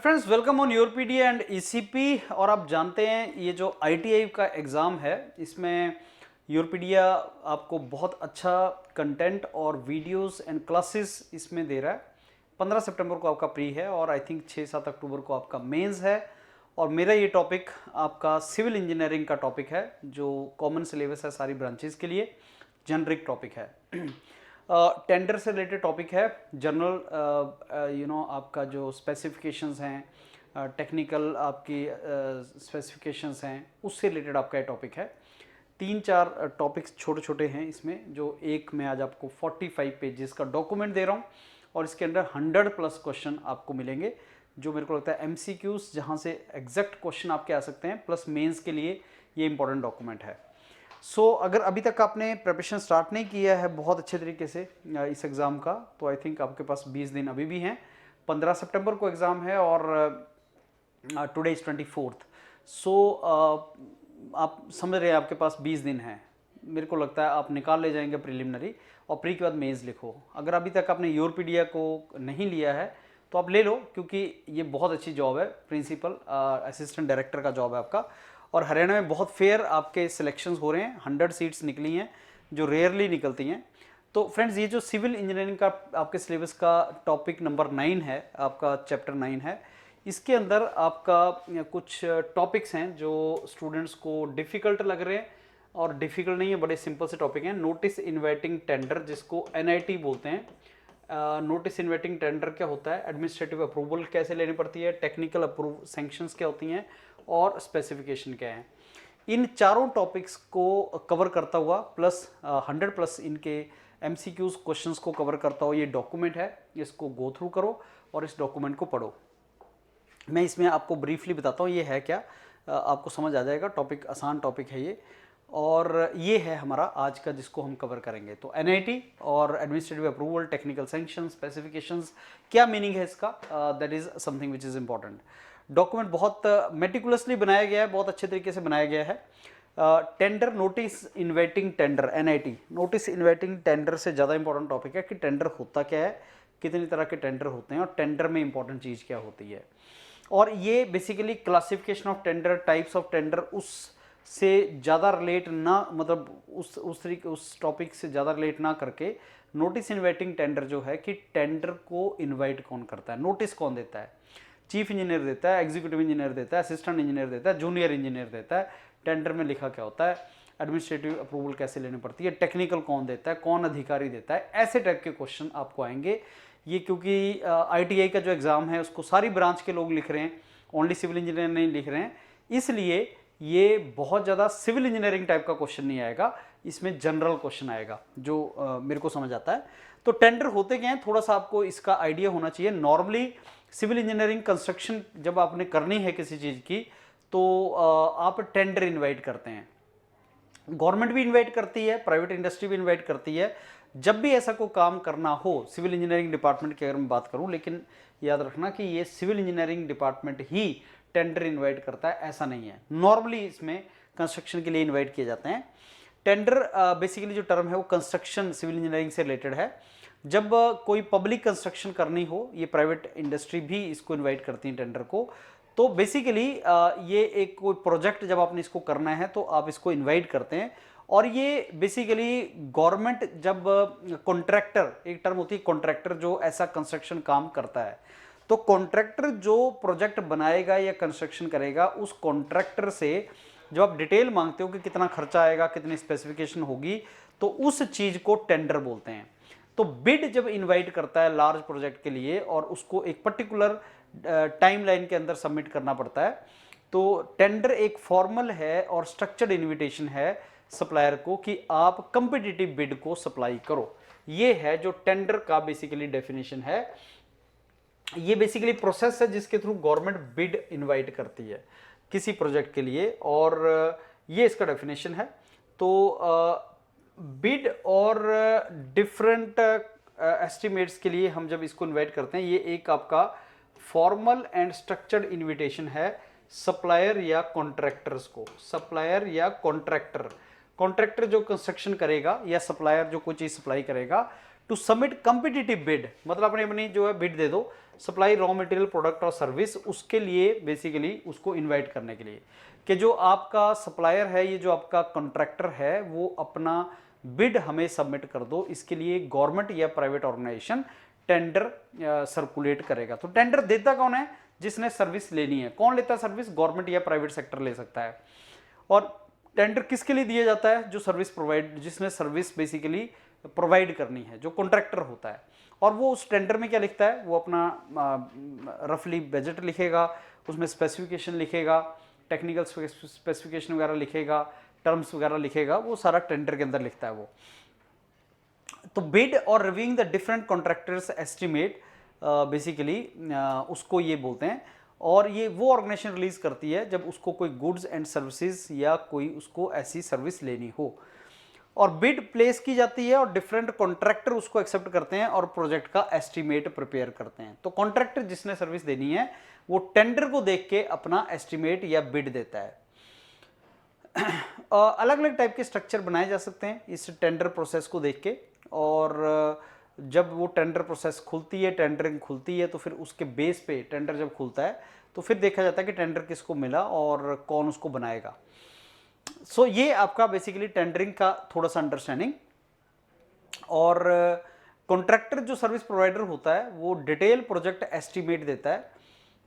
Friends welcome on Europedia and ECP. और आप जानते हैं ये जो आईटीआई का एग्ज़ाम है इसमें यूरोपीडिया आपको बहुत अच्छा कंटेंट और वीडियोस एंड क्लासेस इसमें दे रहा है। 15 सितंबर को आपका प्री है और आई थिंक 6-7 अक्टूबर को आपका मेंस है। और मेरा ये टॉपिक आपका सिविल इंजीनियरिंग का टॉपिक है जो कॉमन सिलेबस है सारी ब्रांचेस के लिए, जेनरिक टॉपिक है। टेंडर से रिलेटेड टॉपिक है, जनरल आपका जो स्पेसिफिकेशंस हैं, टेक्निकल आपकी स्पेसिफिकेशंस हैं, उससे रिलेटेड आपका ये टॉपिक है। 3-4 टॉपिक्स छोटे छोटे हैं इसमें, जो एक मैं आज आपको 45 पेजेस का डॉक्यूमेंट दे रहा हूँ और इसके अंदर 100+ क्वेश्चन आपको मिलेंगे जो मेरे को लगता है एमसीक्यूज जहाँ से एग्जैक्ट क्वेश्चन आपके आ सकते हैं, प्लस मेंस के लिए ये इंपॉर्टेंट डॉक्यूमेंट है। अगर अभी तक आपने प्रिपरेशन स्टार्ट नहीं किया है बहुत अच्छे तरीके से इस एग्ज़ाम का, तो आई थिंक आपके पास 20 दिन अभी भी हैं। 15 सितंबर को एग्ज़ाम है और टुडे इज़ 24th। आप समझ रहे हैं आपके पास 20 दिन हैं। मेरे को लगता है आप निकाल ले जाएंगे प्रिलिमिनरी और प्री के बाद मेंस लिखो। अगर अभी तक आपने यूरोपीडिया को नहीं लिया है तो आप ले लो, क्योंकि ये बहुत अच्छी जॉब है, प्रिंसिपल असिस्टेंट डायरेक्टर का जॉब है आपका। और हरियाणा में बहुत फेयर आपके सिलेक्शंस हो रहे हैं, 100 सीट्स निकली हैं जो रेयरली निकलती हैं। तो फ्रेंड्स ये जो सिविल इंजीनियरिंग का आपके सिलेबस का टॉपिक नंबर 9 है, आपका चैप्टर 9 है, इसके अंदर आपका कुछ टॉपिक्स हैं जो स्टूडेंट्स को डिफ़िकल्ट लग रहे हैं और डिफ़िकल्ट नहीं है, बड़े सिंपल से टॉपिक हैं। नोटिस इन्वाइटिंग टेंडर, जिसको एनआईटी बोलते हैं। नोटिस इन्वाइटिंग टेंडर क्या होता है, एडमिनिस्ट्रेटिव अप्रूवल कैसे लेनी पड़ती है, टेक्निकल अप्रूव सैंक्शंस क्या होती हैं और स्पेसिफिकेशन क्या है। इन चारों टॉपिक्स को कवर करता हुआ प्लस 100+ इनके एमसीक्यूज क्वेश्चंस को कवर करता हुआ ये डॉक्यूमेंट है। इसको गो थ्रू करो और इस डॉक्यूमेंट को पढ़ो। मैं इसमें आपको ब्रीफली बताता हूँ ये है क्या, आपको समझ आ जाएगा। टॉपिक आसान टॉपिक है ये, और ये है हमारा आज का जिसको हम कवर करेंगे। तो एनआईटी और administrative approval, technical sanction, specifications, क्या मीनिंग है इसका, that is something which is important. Document बहुत मेटिकुलसली बनाया गया है, बहुत अच्छे तरीके से बनाया गया है। Tender, notice inviting tender, NIT notice inviting tender से ज़्यादा इंपॉर्टेंट टॉपिक है कि टेंडर होता क्या है, कितनी तरह के टेंडर होते हैं और टेंडर में इंपॉर्टेंट चीज़ क्या होती है। और ये basically classification of tender, types of tender, उससे ज़्यादा रिलेट ना, मतलब उस टॉपिक से ज़्यादा रिलेट ना करके नोटिस इन्वाइटिंग टेंडर जो है कि टेंडर को इन्वाइट कौन करता है, नोटिस कौन देता है। चीफ इंजीनियर देता है, एग्जीक्यूटिव इंजीनियर देता है, असिस्टेंट इंजीनियर देता है, जूनियर इंजीनियर देता है। टेंडर में लिखा क्या होता है, एडमिनिस्ट्रेटिव अप्रूवल कैसे लेनी पड़ती है, टेक्निकल कौन देता है, कौन अधिकारी देता है, ऐसे टाइप के क्वेश्चन आपको आएंगे। ये क्योंकि आईटीआई का जो एग्ज़ाम है उसको सारी ब्रांच के लोग लिख रहे हैं, ओनली सिविल इंजीनियर नहीं लिख रहे हैं, इसलिए ये बहुत ज़्यादा सिविल इंजीनियरिंग टाइप का क्वेश्चन नहीं आएगा, इसमें जनरल क्वेश्चन आएगा जो मेरे को समझ आता है। तो टेंडर होते क्या हैं, थोड़ा सा आपको इसका आइडिया होना चाहिए। नॉर्मली सिविल इंजीनियरिंग कंस्ट्रक्शन जब आपने करनी है किसी चीज़ की, तो आप टेंडर इन्वाइट करते हैं। गवर्नमेंट भी इन्वाइट करती है, प्राइवेट इंडस्ट्री भी इन्वाइट करती है। जब भी ऐसा कोई काम करना हो, सिविल इंजीनियरिंग डिपार्टमेंट की अगर मैं बात करूं, लेकिन याद रखना कि ये सिविल इंजीनियरिंग डिपार्टमेंट ही टेंडर इन्वाइट करता है, ऐसा नहीं है। नॉर्मली इसमें कंस्ट्रक्शन के लिए इन्वाइट किए जाते हैं। टेंडर बेसिकली जो टर्म है वो कंस्ट्रक्शन सिविल इंजीनियरिंग से रिलेटेड है। जब कोई पब्लिक कंस्ट्रक्शन करनी हो, ये प्राइवेट इंडस्ट्री भी इसको इन्वाइट करती है टेंडर को। तो बेसिकली ये एक कोई प्रोजेक्ट जब आपने इसको करना है तो आप इसको इन्वाइट करते हैं। और ये बेसिकली गवर्नमेंट जब कॉन्ट्रैक्टर, एक टर्म होती है कॉन्ट्रैक्टर, जो ऐसा कंस्ट्रक्शन काम करता है, तो कॉन्ट्रैक्टर जो प्रोजेक्ट बनाएगा या कंस्ट्रक्शन करेगा, उस कॉन्ट्रैक्टर से जो आप डिटेल मांगते हो कि कितना खर्चा आएगा, कितनी स्पेसिफिकेशन होगी, तो उस चीज़ को टेंडर बोलते हैं। तो बिड जब इन्वाइट करता है लार्ज प्रोजेक्ट के लिए और उसको एक पर्टिकुलर टाइमलाइन के अंदर सबमिट करना पड़ता है, तो टेंडर एक फॉर्मल है और स्ट्रक्चर्ड इन्विटेशन है सप्लायर को कि आप कंपिटिटिव बिड को सप्लाई करो। ये है जो टेंडर का बेसिकली डेफिनेशन है। ये बेसिकली प्रोसेस है जिसके थ्रू गवर्नमेंट बिड इनवाइट करती है किसी प्रोजेक्ट के लिए, और ये इसका डेफिनेशन है। तो बिड और डिफरेंट एस्टिमेट्स के लिए हम जब इसको इनवाइट करते हैं, ये एक आपका फॉर्मल एंड स्ट्रक्चर्ड इनविटेशन है सप्लायर या कॉन्ट्रैक्टर्स को। सप्लायर या कॉन्ट्रैक्टर, कॉन्ट्रैक्टर जो कंस्ट्रक्शन करेगा या सप्लायर जो कोई चीज़ सप्लाई करेगा, टू सबमिट कंपिटिटिव बिड, मतलब अपनी जो है बिड दे दो सप्लाई रॉ मटेरियल, प्रोडक्ट और सर्विस, उसके लिए बेसिकली उसको इनवाइट करने के लिए कि जो आपका सप्लायर है, ये जो आपका कॉन्ट्रैक्टर है, वो अपना बिड हमें सबमिट कर दो। इसके लिए गवर्नमेंट या प्राइवेट ऑर्गेनाइजेशन टेंडर सर्कुलेट करेगा। तो टेंडर देता कौन है? जिसने सर्विस लेनी है। कौन लेता है सर्विस? गवर्नमेंट या प्राइवेट सेक्टर ले सकता है। और टेंडर किसके लिए दिया जाता है? जो सर्विस प्रोवाइड, जिसने सर्विस बेसिकली प्रोवाइड करनी है, जो कॉन्ट्रैक्टर होता है। और वो उस टेंडर में क्या लिखता है? वो अपना रफली बजट लिखेगा, उसमें स्पेसिफिकेशन लिखेगा, टेक्निकल स्पेसिफिकेशन वगैरह लिखेगा, टर्म्स वगैरह लिखेगा, वो सारा टेंडर के अंदर लिखता है वो। तो बिड और reviewing the different contractors estimate basically उसको ये बोलते हैं। और ये वो ऑर्गेनाइजेशन रिलीज करती है जब उसको कोई गुड्स एंड सर्विसेज या कोई उसको ऐसी सर्विस लेनी हो। और बिड प्लेस की जाती है और डिफरेंट कॉन्ट्रैक्टर उसको एक्सेप्ट करते हैं और प्रोजेक्ट का एस्टिमेट प्रिपेयर करते हैं। तो कॉन्ट्रैक्टर जिसने सर्विस देनी है वो टेंडर को देख के अपना एस्टिमेट या बिड देता है। अलग अलग टाइप के स्ट्रक्चर बनाए जा सकते हैं इस टेंडर प्रोसेस को देख के। और जब वो टेंडर प्रोसेस खुलती है, टेंडरिंग खुलती है, तो फिर उसके बेस पे टेंडर जब खुलता है तो फिर देखा जाता है कि टेंडर किसको मिला और कौन उसको बनाएगा। सो ये आपका बेसिकली टेंडरिंग का थोड़ा सा अंडरस्टैंडिंग। और कॉन्ट्रैक्टर जो सर्विस प्रोवाइडर होता है वो डिटेल प्रोजेक्ट एस्टिमेट देता है।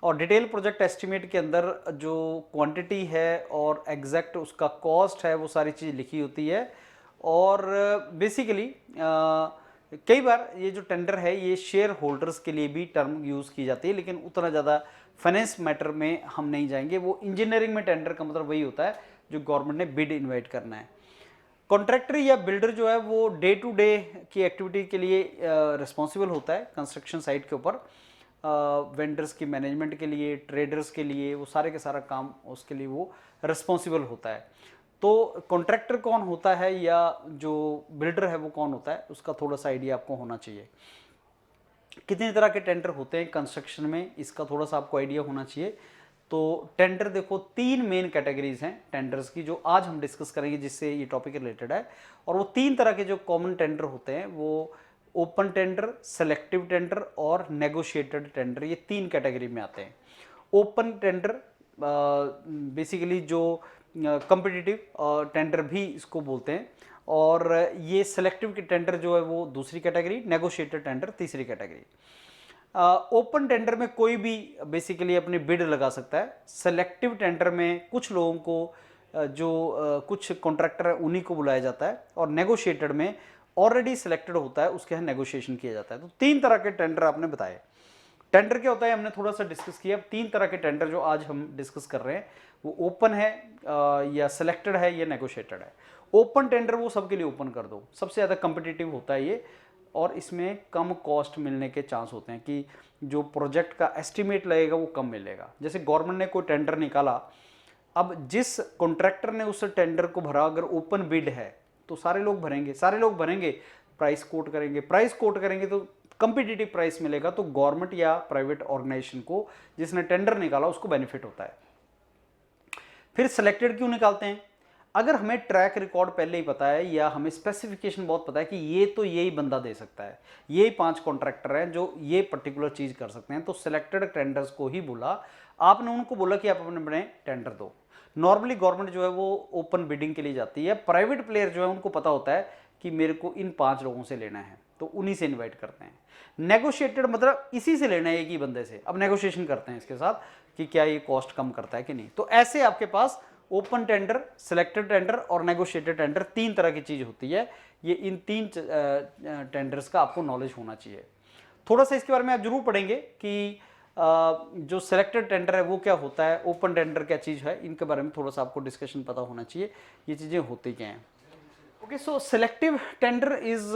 और डिटेल प्रोजेक्ट एस्टिमेट के अंदर जो क्वांटिटी है और एग्जैक्ट उसका कॉस्ट है, वो सारी चीज़ लिखी होती है। और बेसिकली कई बार ये जो टेंडर है ये शेयर होल्डर्स के लिए भी टर्म यूज़ की जाती है, लेकिन उतना ज़्यादा फाइनेंस मैटर में हम नहीं जाएंगे। वो इंजीनियरिंग में टेंडर का मतलब वही होता है जो गवर्नमेंट ने बिड इन्वाइट करना है। कॉन्ट्रैक्टर या बिल्डर जो है वो डे टू डे की एक्टिविटी के लिए रिस्पॉन्सिबल होता है कंस्ट्रक्शन साइट के ऊपर। वेंडर्स की मैनेजमेंट के लिए, ट्रेडर्स के लिए, वो सारे के सारा काम उसके लिए वो रिस्पॉन्सिबल होता है। तो कॉन्ट्रैक्टर कौन होता है या जो बिल्डर है वो कौन होता है, उसका थोड़ा सा आइडिया आपको होना चाहिए। कितने तरह के टेंडर होते हैं कंस्ट्रक्शन में, इसका थोड़ा सा आपको आइडिया होना चाहिए। तो टेंडर देखो 3 मेन कैटेगरीज हैं टेंडर्स की, जो आज हम डिस्कस करेंगे, जिससे ये टॉपिक रिलेटेड है। और वो 3 तरह के जो कॉमन टेंडर होते हैं वो ओपन टेंडर, सेलेक्टिव टेंडर और नेगोशिएटेड टेंडर, ये 3 कैटेगरी में आते हैं। ओपन टेंडर बेसिकली जो कॉम्पिटिटिव टेंडर भी इसको बोलते हैं। और ये सेलेक्टिव टेंडर जो है वो दूसरी कैटेगरी, नेगोशिएटेड टेंडर तीसरी कैटेगरी। ओपन टेंडर में कोई भी बेसिकली अपनी बिड लगा सकता है। सेलेक्टिव टेंडर में कुछ लोगों को कुछ कॉन्ट्रैक्टर है उन्हीं को बुलाया जाता है। और नेगोशिएटेड में ऑलरेडी सिलेक्टेड होता है, उसके यहाँ नेगोशिएशन किया जाता है। तो 3 तरह के टेंडर आपने बताए। टेंडर क्या होता है हमने थोड़ा सा डिस्कस किया। 3 तरह के टेंडर जो आज हम डिस्कस कर रहे हैं वो ओपन है या सिलेक्टेड है या नेगोशिएटेड है। ओपन टेंडर वो सबके लिए ओपन कर दो, सबसे ज़्यादा कम्पिटिटिव होता है ये। और इसमें कम कॉस्ट मिलने के चांस होते हैं कि जो प्रोजेक्ट का एस्टिमेट लगेगा वो कम मिलेगा। जैसे गवर्नमेंट ने कोई टेंडर निकाला, अब जिस कॉन्ट्रैक्टर ने उस टेंडर को भरा, अगर ओपन बिड है तो सारे लोग भरेंगे, प्राइस कोट करेंगे तो कंपिटिटिव प्राइस मिलेगा। तो गवर्नमेंट या प्राइवेट ऑर्गेनाइजेशन को जिसने टेंडर निकाला उसको बेनिफिट होता है। फिर सिलेक्टेड क्यों निकालते हैं? अगर हमें ट्रैक रिकॉर्ड पहले ही पता है या हमें स्पेसिफिकेशन बहुत पता है कि ये तो यही बंदा दे सकता है, ये 5 कॉन्ट्रैक्टर हैं जो ये पर्टिकुलर चीज़ कर सकते हैं, तो सिलेक्टेड टेंडर्स को ही बोला। आपने उनको बोला कि आप अपने टेंडर दो। नॉर्मली गवर्नमेंट जो है वो ओपन बिडिंग के लिए जाती है। प्राइवेट प्लेयर जो है उनको पता होता है कि मेरे को इन 5 लोगों से लेना है, तो उन्हीं से इन्वाइट करते हैं। नेगोशिएटेड मतलब इसी से लेना है, एक ही बंदे से। अब नेगोशिएशन करते हैं इसके साथ कि क्या ये कॉस्ट कम करता है कि नहीं। तो ऐसे आपके पास ओपन टेंडर, सिलेक्टेड टेंडर और नेगोशिएटेड टेंडर 3 तरह की चीज़ होती है। ये इन 3 टेंडर्स का आपको नॉलेज होना चाहिए। थोड़ा सा इसके बारे में आप जरूर पढ़ेंगे कि जो सिलेक्टेड टेंडर है वो क्या होता है, ओपन टेंडर क्या चीज़ है, इनके बारे में थोड़ा सा आपको डिस्कशन पता होना चाहिए, ये चीज़ें होती क्या हैं। Okay, so selective tender is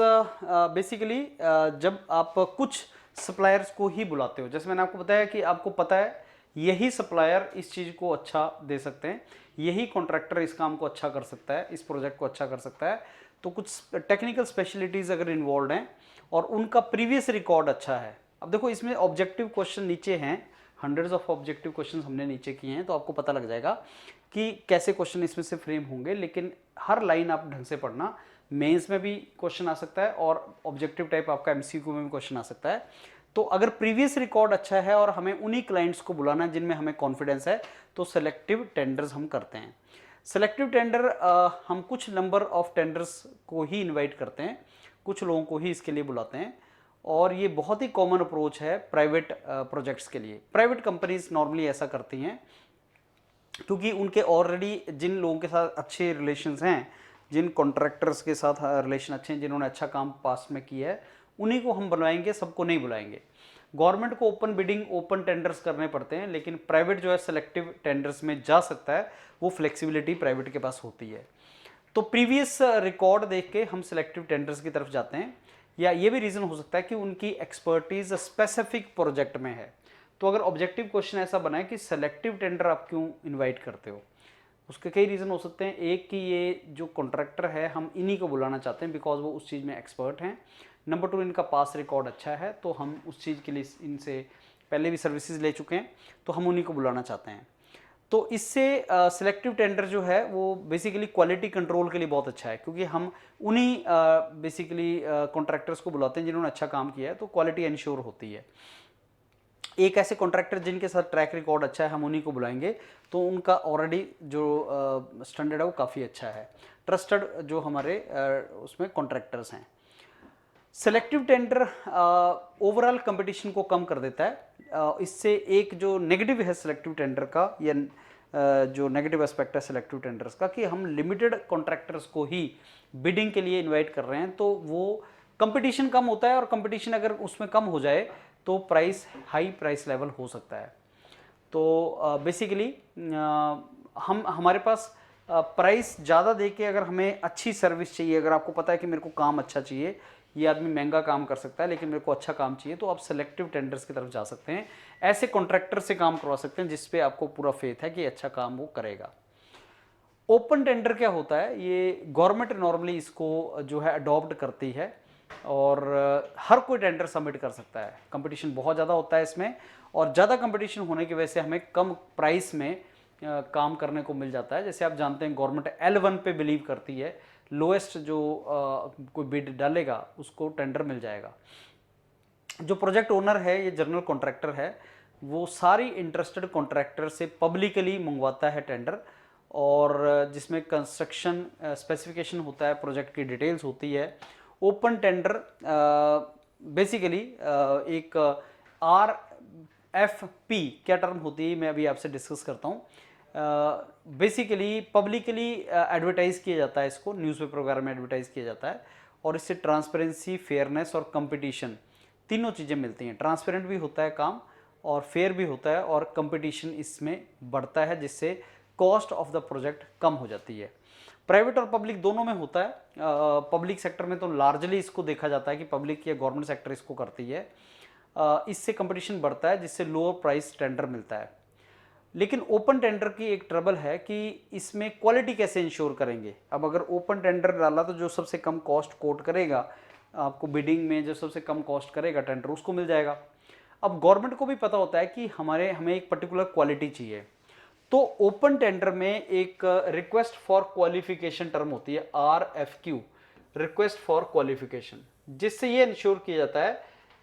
basically जब आप कुछ सप्लायर्स को ही बुलाते हो। जैसे मैंने आपको बताया कि आपको पता है यही सप्लायर इस चीज़ को अच्छा दे सकते हैं, यही कॉन्ट्रैक्टर इस काम को अच्छा कर सकता है, इस प्रोजेक्ट को अच्छा कर सकता है। तो कुछ टेक्निकल स्पेशलिटीज़ अगर इन्वॉल्व हैं और उनका प्रीवियस रिकॉर्ड अच्छा है। अब देखो इसमें ऑब्जेक्टिव क्वेश्चन नीचे हैं, हंड्रेड्स ऑफ ऑब्जेक्टिव क्वेश्चन हमने नीचे किए हैं, तो आपको पता लग जाएगा कि कैसे क्वेश्चन इसमें से फ्रेम होंगे। लेकिन हर लाइन आप ढंग से पढ़ना, मेंस में भी क्वेश्चन आ सकता है और ऑब्जेक्टिव टाइप आपका एमसीक्यू में भी क्वेश्चन आ सकता है। तो अगर प्रीवियस रिकॉर्ड अच्छा है और हमें उन्हीं क्लाइंट्स को बुलाना है जिनमें हमें कॉन्फिडेंस है, तो सेलेक्टिव टेंडर्स हम करते हैं। सेलेक्टिव टेंडर हम कुछ नंबर ऑफ टेंडर्स को ही इनवाइट करते हैं, कुछ लोगों को ही इसके लिए बुलाते हैं, और ये बहुत ही कॉमन अप्रोच है प्राइवेट प्रोजेक्ट्स के लिए। प्राइवेट कंपनीज नॉर्मली ऐसा करती हैं क्योंकि उनके ऑलरेडी जिन लोगों के साथ अच्छे रिलेशंस हैं, जिन कॉन्ट्रैक्टर्स के साथ रिलेशन अच्छे हैं, जिन्होंने अच्छा काम पास में किया है, उन्हीं को हम बुलाएंगे, सबको नहीं बुलाएंगे। गवर्नमेंट को ओपन बिडिंग, ओपन टेंडर्स करने पड़ते हैं, लेकिन प्राइवेट जो है सेलेक्टिव टेंडर्स में जा सकता है, वो फ्लेक्सिबिलिटी प्राइवेट के पास होती है। तो प्रीवियस रिकॉर्ड देख के हम सिलेक्टिव टेंडर्स की तरफ जाते हैं, या ये भी रीज़न हो सकता है कि उनकी एक्सपर्टीज स्पेसिफिक प्रोजेक्ट में है। तो अगर ऑब्जेक्टिव क्वेश्चन ऐसा बना है कि सेलेक्टिव टेंडर आप क्यों इनवाइट करते हो, उसके कई रीज़न हो सकते हैं। एक कि ये जो कॉन्ट्रैक्टर है हम इन्हीं को बुलाना चाहते हैं बिकॉज वो उस चीज़ में एक्सपर्ट हैं। नंबर 2, इनका पास रिकॉर्ड अच्छा है, तो हम उस चीज़ के लिए इनसे पहले भी सर्विसेज ले चुके हैं, तो हम उन्हीं को बुलाना चाहते हैं। तो इससे सिलेक्टिव टेंडर जो है वो बेसिकली क्वालिटी कंट्रोल के लिए बहुत अच्छा है, क्योंकि हम उन्हीं बेसिकली कॉन्ट्रैक्टर्स को बुलाते हैं जिन्होंने अच्छा काम किया है, तो क्वालिटी इंश्योर होती है। एक ऐसे कॉन्ट्रैक्टर जिनके साथ ट्रैक रिकॉर्ड अच्छा है, हम उन्हीं को बुलाएंगे, तो उनका ऑलरेडी जो स्टैंडर्ड है वो काफ़ी अच्छा है, ट्रस्टेड जो हमारे उसमें कॉन्ट्रैक्टर्स हैं। सेलेक्टिव टेंडर ओवरऑल कंपटीशन को कम कर देता है। इससे एक जो नेगेटिव है सेलेक्टिव टेंडर का, या जो नेगेटिव एस्पेक्ट है सेलेक्टिव टेंडर्स का, कि हम लिमिटेड कॉन्ट्रैक्टर्स को ही बिडिंग के लिए इनवाइट कर रहे हैं, तो वो कंपटीशन कम होता है, और कंपटीशन अगर उसमें कम हो जाए तो प्राइस, हाई प्राइस लेवल हो सकता है। तो बेसिकली हम हमारे पास प्राइस ज़्यादा दे के, अगर हमें अच्छी सर्विस चाहिए, अगर आपको पता है कि मेरे को काम अच्छा चाहिए, ये आदमी महंगा काम कर सकता है लेकिन मेरे को अच्छा काम चाहिए, तो आप सेलेक्टिव टेंडर्स की तरफ जा सकते हैं। ऐसे कॉन्ट्रैक्टर से काम करवा सकते हैं जिस पे आपको पूरा फेथ है कि अच्छा काम वो करेगा। ओपन टेंडर क्या होता है, ये गवर्नमेंट नॉर्मली इसको जो है अडॉप्ट करती है, और हर कोई टेंडर सबमिट कर सकता है। कंपटीशन बहुत ज़्यादा होता है इसमें, और ज़्यादा कंपटीशन होने की वजह से हमें कम प्राइस में काम करने को मिल जाता है। जैसे आप जानते हैं गवर्नमेंट L1 पे बिलीव करती है, लोएस्ट जो कोई बिड डालेगा उसको टेंडर मिल जाएगा। जो प्रोजेक्ट ओनर है, ये जनरल कॉन्ट्रैक्टर है, वो सारी इंटरेस्टेड कॉन्ट्रैक्टर से पब्लिकली मंगवाता है टेंडर, और जिसमें कंस्ट्रक्शन स्पेसिफिकेशन होता है, प्रोजेक्ट की डिटेल्स होती है। ओपन टेंडर बेसिकली एक RFP क्या टर्म होती है, मैं अभी आपसे डिस्कस करता हूँ। बेसिकली पब्लिकली एडवर्टाइज किया जाता है, इसको न्यूज़पेपर वगैरह में एडवर्टाइज किया जाता है, और इससे ट्रांसपेरेंसी, फेयरनेस और कंपटीशन तीनों चीज़ें मिलती हैं। ट्रांसपेरेंट भी होता है काम, और फेयर भी होता है, और कंपटीशन इसमें बढ़ता है, जिससे कॉस्ट ऑफ द प्रोजेक्ट कम हो जाती है। प्राइवेट और पब्लिक दोनों में होता है। पब्लिक सेक्टर में तो लार्जली इसको देखा जाता है कि पब्लिक या गवर्नमेंट सेक्टर इसको करती है। इससे कंपटीशन बढ़ता है, जिससे लोअर प्राइस टेंडर मिलता है। लेकिन ओपन टेंडर की एक ट्रबल है कि इसमें क्वालिटी कैसे इंश्योर करेंगे। अब अगर ओपन टेंडर डाला तो जो सबसे कम कॉस्ट कोट करेगा आपको बिडिंग में, जो सबसे कम कॉस्ट करेगा टेंडर, उसको मिल जाएगा। अब गवर्नमेंट को भी पता होता है कि हमें एक पर्टिकुलर क्वालिटी चाहिए, तो ओपन टेंडर में एक रिक्वेस्ट फॉर क्वालिफिकेशन टर्म होती है, RFQ, रिक्वेस्ट फॉर क्वालिफिकेशन, जिससे ये इंश्योर किया जाता है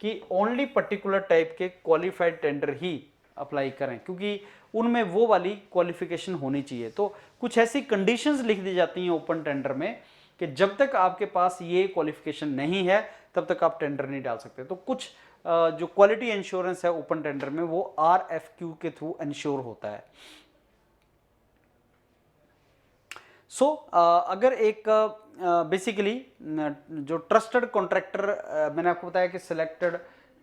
कि ओनली पर्टिकुलर टाइप के क्वालिफाइड टेंडर ही अप्लाई करें, क्योंकि उनमें वो वाली क्वालिफिकेशन होनी चाहिए। तो कुछ ऐसी कंडीशंस लिख दी जाती हैं ओपन टेंडर में कि जब तक आपके पास ये क्वालिफिकेशन नहीं है तब तक आप टेंडर नहीं डाल सकते। तो कुछ जो क्वालिटी इंश्योरेंस है ओपन टेंडर में, वो RFQ के थ्रू इंश्योर होता है। अगर एक बेसिकली जो ट्रस्टेड कॉन्ट्रैक्टर, मैंने आपको बताया कि सिलेक्टेड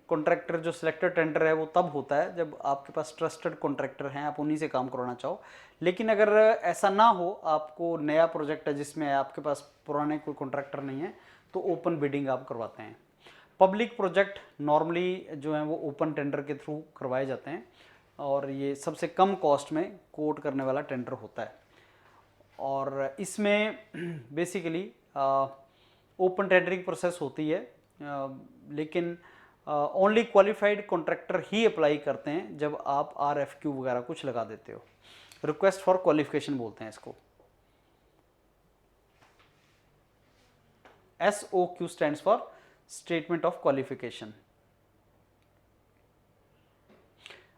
कॉन्ट्रैक्टर, जो सिलेक्टेड टेंडर है वो तब होता है जब आपके पास ट्रस्टेड कॉन्ट्रैक्टर हैं, आप उन्हीं से काम करवाना चाहो। लेकिन अगर ऐसा ना हो, आपको नया प्रोजेक्ट है जिसमें आपके पास पुराने कोई कॉन्ट्रैक्टर नहीं है, तो ओपन बिडिंग आप करवाते हैं। पब्लिक प्रोजेक्ट नॉर्मली जो हैं वो ओपन टेंडर के थ्रू करवाए जाते हैं, और ये सबसे कम कॉस्ट में कोट करने वाला टेंडर होता है। और इसमें बेसिकली ओपन टेंडरिंग प्रोसेस होती है, लेकिन ओनली क्वालिफाइड कॉन्ट्रैक्टर ही अप्लाई करते हैं जब आप RFQ वगैरह कुछ लगा देते हो। रिक्वेस्ट फॉर क्वालिफिकेशन बोलते हैं इसको। SOQ stands for statement of qualification.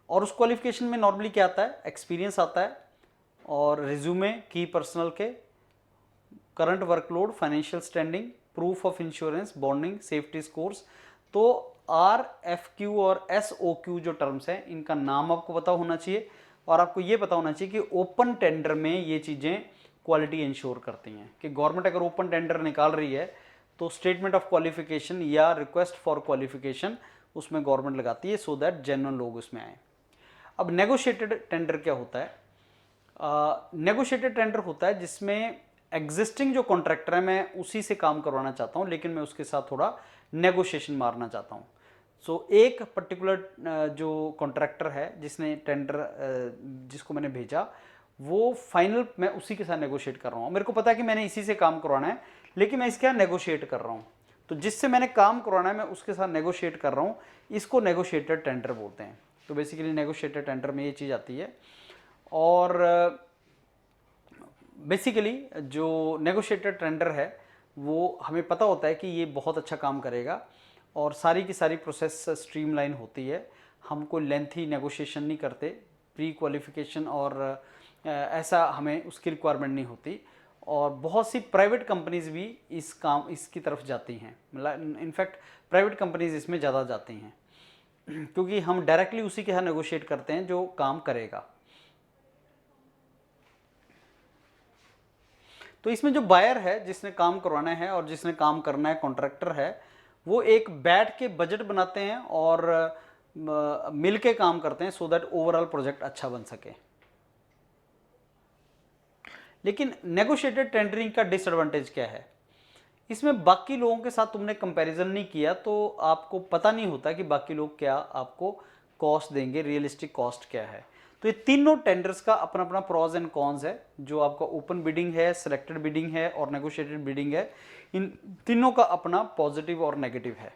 और उस क्वालिफिकेशन में नॉर्मली क्या आता है, एक्सपीरियंस आता है और रिज्यूमे, की पर्सनल के, current workload, financial standing, proof of insurance, bonding, safety scores. तो RFQ और SOQ जो टर्म्स हैं इनका नाम आपको पता होना चाहिए और आपको ये पता होना चाहिए कि ओपन टेंडर में ये चीज़ें क्वालिटी इंश्योर करती हैं कि गवर्नमेंट अगर ओपन टेंडर निकाल रही है तो स्टेटमेंट ऑफ क्वालिफिकेशन या रिक्वेस्ट फॉर क्वालिफिकेशन उसमें गवर्नमेंट लगाती है सो दैट जेन्युइन लोग उसमें आए। अब नेगोशिएटेड टेंडर क्या होता है? नेगोशिएटेड टेंडर होता है जिसमें एग्जिस्टिंग जो कॉन्ट्रैक्टर है मैं उसी से काम करवाना चाहता हूं लेकिन मैं उसके साथ थोड़ा नेगोशिएशन मारना चाहता हूं। सो एक पर्टिकुलर जो कॉन्ट्रैक्टर है जिसने टेंडर जिसको मैंने भेजा वो फाइनल मैं उसी के साथ नेगोशिएट कर रहा हूँ। मेरे को पता है कि मैंने इसी से काम करवाना है लेकिन मैं इसके साथ नेगोशिएट कर रहा हूँ। तो जिससे मैंने काम करवाना है मैं उसके साथ नेगोशिएट कर रहा हूँ, इसको नेगोशिएटेड टेंडर बोलते हैं। तो बेसिकली नेगोशिएटेड टेंडर में ये चीज़ आती है। और बेसिकली जो नेगोशिएटेड टेंडर है वो हमें पता होता है कि ये बहुत अच्छा काम करेगा और सारी की सारी प्रोसेस स्ट्रीमलाइन होती है। हम कोई लेंथी नेगोशिएशन नहीं करते, प्री क्वालिफिकेशन और ऐसा हमें उसकी रिक्वायरमेंट नहीं होती। और बहुत सी प्राइवेट कंपनीज भी इसकी तरफ जाती हैं, मतलब इनफैक्ट प्राइवेट कंपनीज इसमें ज़्यादा जाती हैं क्योंकि हम डायरेक्टली उसी के साथ नेगोशिएट करते हैं जो काम करेगा। तो इसमें जो बायर है जिसने काम करवाना है और जिसने काम करना है, कॉन्ट्रैक्टर है, वो एक बैठ के बजट बनाते हैं और मिल के काम करते हैं सो दैट ओवरऑल प्रोजेक्ट अच्छा बन सके। लेकिन नेगोशिएटेड टेंडरिंग का डिसएडवांटेज क्या है? इसमें बाकी लोगों के साथ तुमने कंपैरिजन नहीं किया तो आपको पता नहीं होता कि बाकी लोग क्या आपको कॉस्ट देंगे, रियलिस्टिक कॉस्ट क्या है। तो ये तीनों टेंडर्स का अपना अपना प्रॉज एंड कॉन्स है। जो आपका ओपन बिडिंग है, सिलेक्टेड बिडिंग है और नेगोशिएटेड बिडिंग है, इन तीनों का अपना पॉजिटिव और नेगेटिव है।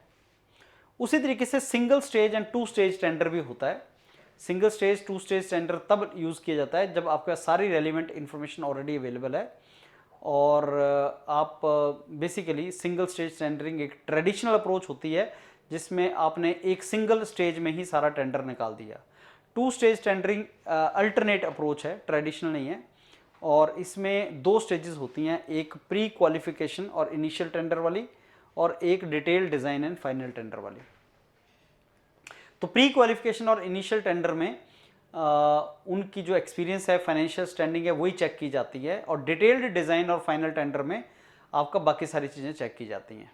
उसी तरीके से single stage and two stage tender भी होता है। Single stage, two stage tender तब यूज़ किया जाता है जब आपके पास सारी रेलिवेंट इंफॉर्मेशन ऑलरेडी अवेलेबल है और आप बेसिकली सिंगल स्टेज टेंडरिंग एक ट्रेडिशनल अप्रोच होती है जिसमें आपने एक सिंगल स्टेज में ही सारा टेंडर निकाल दिया। Two stage tendering alternate approach है, ट्रेडिशनल नहीं है और इसमें दो स्टेजेस होती हैं, एक प्री क्वालिफिकेशन और इनिशियल टेंडर वाली और एक detail design and final tender वाली। तो प्री क्वालिफिकेशन और इनिशियल टेंडर में उनकी जो एक्सपीरियंस है, फाइनेंशियल स्टैंडिंग है, वही चेक की जाती है और डिटेल्ड डिज़ाइन और फाइनल टेंडर में आपका बाकी सारी चीज़ें चेक की जाती हैं।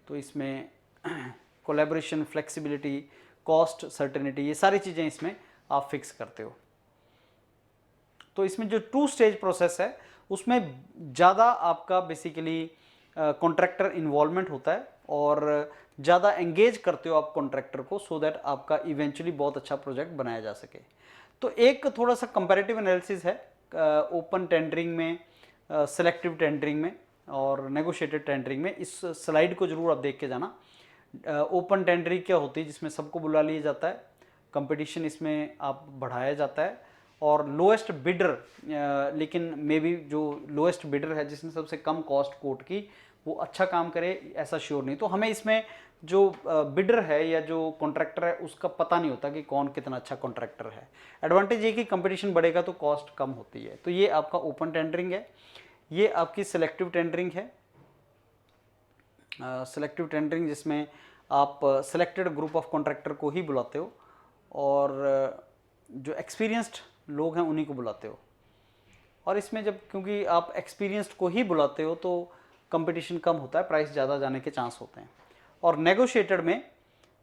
तो इसमें कोलैबोरेशन, फ्लेक्सिबिलिटी, कॉस्ट सर्टेनिटी, ये सारी चीज़ें इसमें आप फिक्स करते हो। तो इसमें जो टू स्टेज प्रोसेस है उसमें ज़्यादा आपका बेसिकली कॉन्ट्रैक्टर इन्वॉल्वमेंट होता है और ज़्यादा एंगेज करते हो आप कॉन्ट्रैक्टर को सो दैट आपका इवेंचुअली बहुत अच्छा प्रोजेक्ट बनाया जा सके। तो एक थोड़ा सा कंपैरेटिव एनालिसिस है ओपन टेंडरिंग में, सेलेक्टिव टेंडरिंग में और नेगोशिएटेड टेंडरिंग में। इस स्लाइड को जरूर आप देख के जाना। ओपन टेंडरिंग क्या होती है? जिसमें सबको बुला लिया जाता है, कंपटीशन इसमें आप बढ़ाया जाता है और लोएस्ट बिडर, लेकिन मे बी जो लोएस्ट बिडर है जिसने सबसे कम कॉस्ट कोट की वो अच्छा काम करे ऐसा श्योर नहीं। तो हमें इसमें जो बिडर है या जो कॉन्ट्रैक्टर है उसका पता नहीं होता कि कौन कितना अच्छा कॉन्ट्रैक्टर है। एडवांटेज ये कि कंपटीशन बढ़ेगा तो कॉस्ट कम होती है। तो ये आपका ओपन टेंडरिंग है। ये आपकी सिलेक्टिव टेंडरिंग है। सिलेक्टिव टेंडरिंग जिसमें आप सिलेक्टेड ग्रुप ऑफ कॉन्ट्रैक्टर को ही बुलाते हो और जो एक्सपीरियंस्ड लोग हैं उन्हीं को बुलाते हो। और इसमें जब क्योंकि आप एक्सपीरियंस्ड को ही बुलाते हो तो कंपटीशन कम होता है, प्राइस ज़्यादा जाने के चांस होते हैं। और नेगोशिएटेड में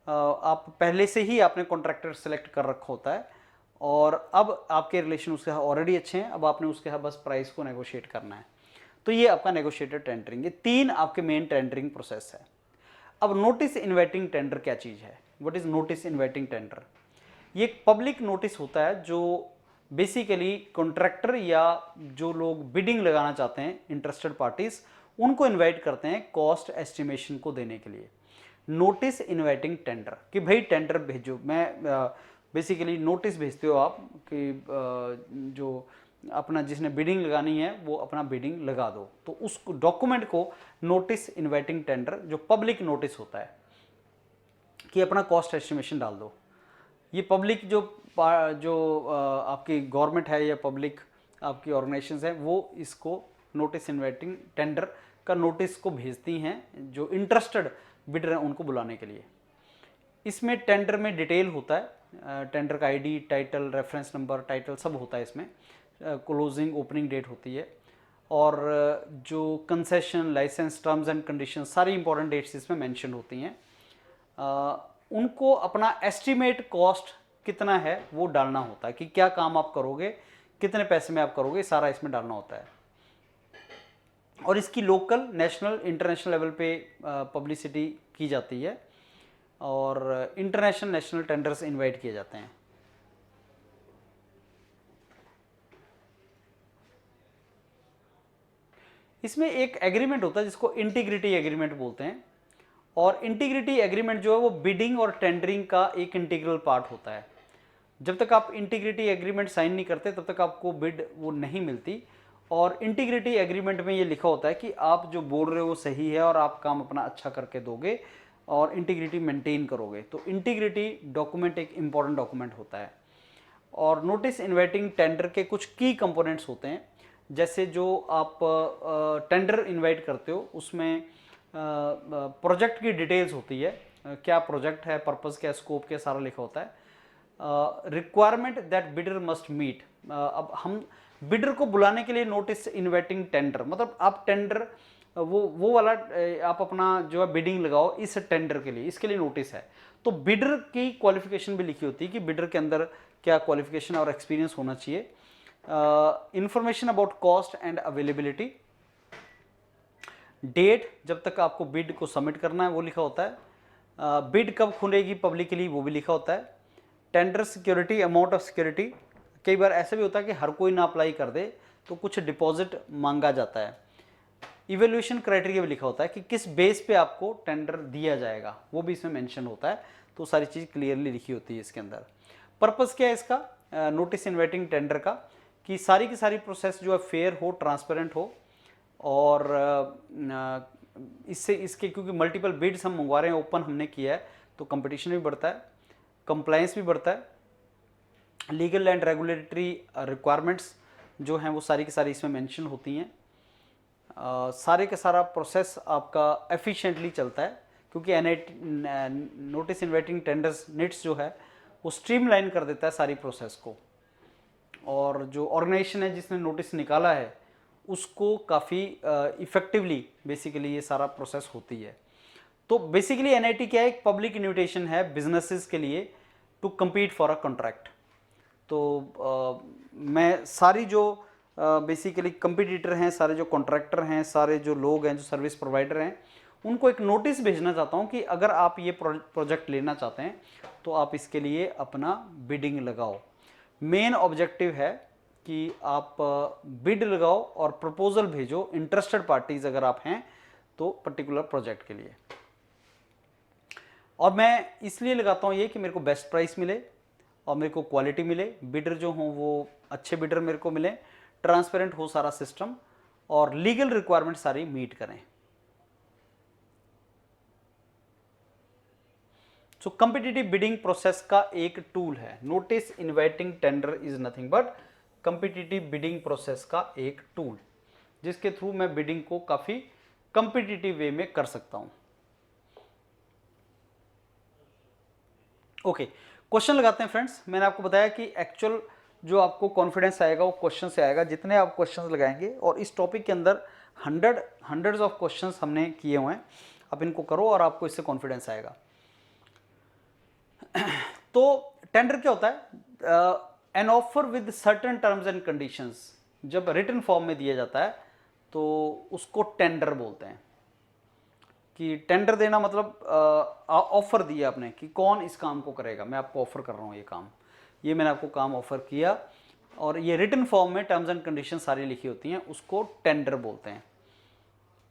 आप पहले से ही आपने कॉन्ट्रैक्टर सेलेक्ट कर रखा होता है और अब आपके रिलेशन उसके ऑलरेडी अच्छे हैं, अब आपने उसके बस प्राइस को नेगोशिएट करना है। तो ये आपका नेगोशिएटेड टेंडरिंग। ये तीन आपके मेन टेंडरिंग प्रोसेस है। अब नोटिस इन्वाइटिंग टेंडर क्या चीज़ है? What is notice inviting tender? ये एक पब्लिक नोटिस होता है जो बेसिकली कॉन्ट्रैक्टर या जो लोग बिडिंग लगाना चाहते हैं, इंटरेस्टेड पार्टीज, उनको इनवाइट करते हैं कॉस्ट एस्टिमेशन को देने के लिए। नोटिस इनवाइटिंग टेंडर कि भाई टेंडर भेजो। मैं बेसिकली नोटिस भेजते हो आप कि जो अपना जिसने बिडिंग लगानी है वो अपना बिडिंग लगा दो। तो उस डॉक्यूमेंट को नोटिस इनवाइटिंग टेंडर, जो पब्लिक नोटिस होता है कि अपना कॉस्ट एस्टिमेशन डाल दो, ये पब्लिक जो आपकी गवर्नमेंट है या पब्लिक आपकी ऑर्गेनाइजेशंस हैं, वो इसको नोटिस इन्वाइटिंग टेंडर का नोटिस को भेजती हैं जो इंटरेस्टेड बिडर हैं उनको बुलाने के लिए। इसमें टेंडर में डिटेल होता है, टेंडर का ID, title, reference number, title सब होता है इसमें, क्लोजिंग ओपनिंग डेट होती है, और जो concession, licence, terms and condition, सारी इंपॉर्टेंट डेट्स इसमें मेंशन होती हैं। उनको अपना एस्टिमेट कॉस्ट कितना है वो डालना होता है, कि क्या काम आप करोगे, कितने पैसे में आप करोगे, सारा इसमें डालना होता है। और इसकी लोकल, नेशनल, इंटरनेशनल लेवल पे पब्लिसिटी की जाती है, और इंटरनेशनल, नेशनल टेंडर्स इनवाइट किए जाते हैं। इसमें एक एग्रीमेंट होता है जिसको इंटीग्रिटी एग्रीमेंट बोलते हैं, और इंटीग्रिटी एग्रीमेंट जो है वो बिडिंग और टेंडरिंग का एक इंटीग्रल पार्ट होता है। जब तक आप इंटीग्रिटी एग्रीमेंट साइन नहीं करते तब तक आपको बिड वो नहीं मिलती। और इंटीग्रिटी एग्रीमेंट में ये लिखा होता है कि आप जो बोल रहे हो वो सही है और आप काम अपना अच्छा करके दोगे और इंटीग्रिटी मेंटेन करोगे। तो इंटीग्रिटी डॉक्यूमेंट एक इंपॉर्टेंट डॉक्यूमेंट होता है। और नोटिस इन्वाइटिंग टेंडर के कुछ की कंपोनेंट्स होते हैं, जैसे जो आप टेंडर इनवाइट करते हो उसमें प्रोजेक्ट की डिटेल्स होती है, क्या प्रोजेक्ट है, पर्पस क्या, स्कोप क्या, सारा लिखा होता है। Requirement that bidder must meet, अब हम बिडर को बुलाने के लिए नोटिस इन्वाइटिंग टेंडर, मतलब आप टेंडर वो वाला आप अपना जो है बिडिंग लगाओ इस टेंडर के लिए, इसके लिए नोटिस है। तो बिडर की क्वालिफिकेशन भी लिखी होती है कि बिडर के अंदर क्या क्वालिफिकेशन और एक्सपीरियंस होना चाहिए। Information about cost and availability, date जब तक आपको बिड को सबमिट करना है वो लिखा होता है, बिड कब खुलेगी पब्लिकली वो भी लिखा होता है। Tender security, amount of security, कई बार ऐसा भी होता है कि हर कोई ना अप्लाई कर दे तो कुछ डिपॉजिट मांगा जाता है। इवेल्यूएशन क्राइटेरिया भी लिखा होता है कि किस बेस पे आपको टेंडर दिया जाएगा, वो भी इसमें मेंशन होता है। तो सारी चीज़ क्लियरली लिखी होती है इसके अंदर। पर्पस क्या है इसका नोटिस इन्वाइटिंग टेंडर का, कि सारी की सारी प्रोसेस जो है फेयर हो, ट्रांसपेरेंट हो, और इससे इसके क्योंकि मल्टीपल बिड्स हम मंगवा रहे हैं, ओपन हमने किया है, तो कंपटीशन भी बढ़ता है, कंप्लायंस भी बढ़ता है, लीगल एंड रेगुलेटरी रिक्वायरमेंट्स जो हैं वो सारी की सारी इसमें मेंशन होती हैं। सारे का सारा प्रोसेस आपका एफिशिएंटली चलता है, क्योंकि NIT notice inviting tenders nits जो है वो स्ट्रीमलाइन कर देता है सारी प्रोसेस को, और जो ऑर्गेनाइजेशन है जिसने नोटिस निकाला है उसको काफ़ी इफ़ेक्टिवली बेसिकली ये सारा प्रोसेस होती है। तो बेसिकली एनआईटी क्या है, एक पब्लिक इन्विटेशन है बिजनेसेस के लिए to compete for a contract. तो मैं सारी जो बेसिकली कंपटीटर हैं, सारे जो कॉन्ट्रैक्टर हैं, सारे जो लोग हैं जो सर्विस प्रोवाइडर हैं, उनको एक नोटिस भेजना चाहता हूं कि अगर आप ये प्रोजेक्ट लेना चाहते हैं तो आप इसके लिए अपना बिडिंग लगाओ। मेन ऑब्जेक्टिव है कि आप बिड लगाओ और प्रपोजल भेजो इंटरेस्टेड पार्टीज अगर आप हैं तो पर्टिकुलर प्रोजेक्ट के लिए। और मैं इसलिए लगाता हूँ ये कि मेरे को बेस्ट प्राइस मिले और मेरे को क्वालिटी मिले, बिडर जो हों वो अच्छे बिडर मेरे को मिले, ट्रांसपेरेंट हो सारा सिस्टम, और लीगल रिक्वायरमेंट सारी मीट करें। सो कॉम्पिटिटिव बिडिंग प्रोसेस का एक टूल है notice inviting tender, is nothing but competitive bidding process का एक टूल, जिसके थ्रू मैं बिडिंग को काफ़ी कॉम्पिटिटिव वे में कर सकता हूं। ओके, क्वेश्चन लगाते हैं फ्रेंड्स। मैंने आपको बताया कि एक्चुअल जो आपको कॉन्फिडेंस आएगा वो क्वेश्चन से आएगा, जितने आप क्वेश्चंस लगाएंगे, और इस टॉपिक के अंदर हंड्रेड्स ऑफ क्वेश्चंस हमने किए हुए हैं। आप इनको करो और आपको इससे कॉन्फिडेंस आएगा। तो टेंडर क्या होता है, an offer with certain terms and conditions, जब रिटन फॉर्म में दिया जाता है तो उसको टेंडर बोलते हैं। कि टेंडर देना मतलब ऑफर दिया आपने कि कौन इस काम को करेगा, मैं आपको ऑफर कर रहा हूँ ये काम, ये मैंने आपको काम ऑफर किया, और ये रिटन फॉर्म में टर्म्स एंड कंडीशन सारी लिखी होती हैं, उसको टेंडर बोलते हैं।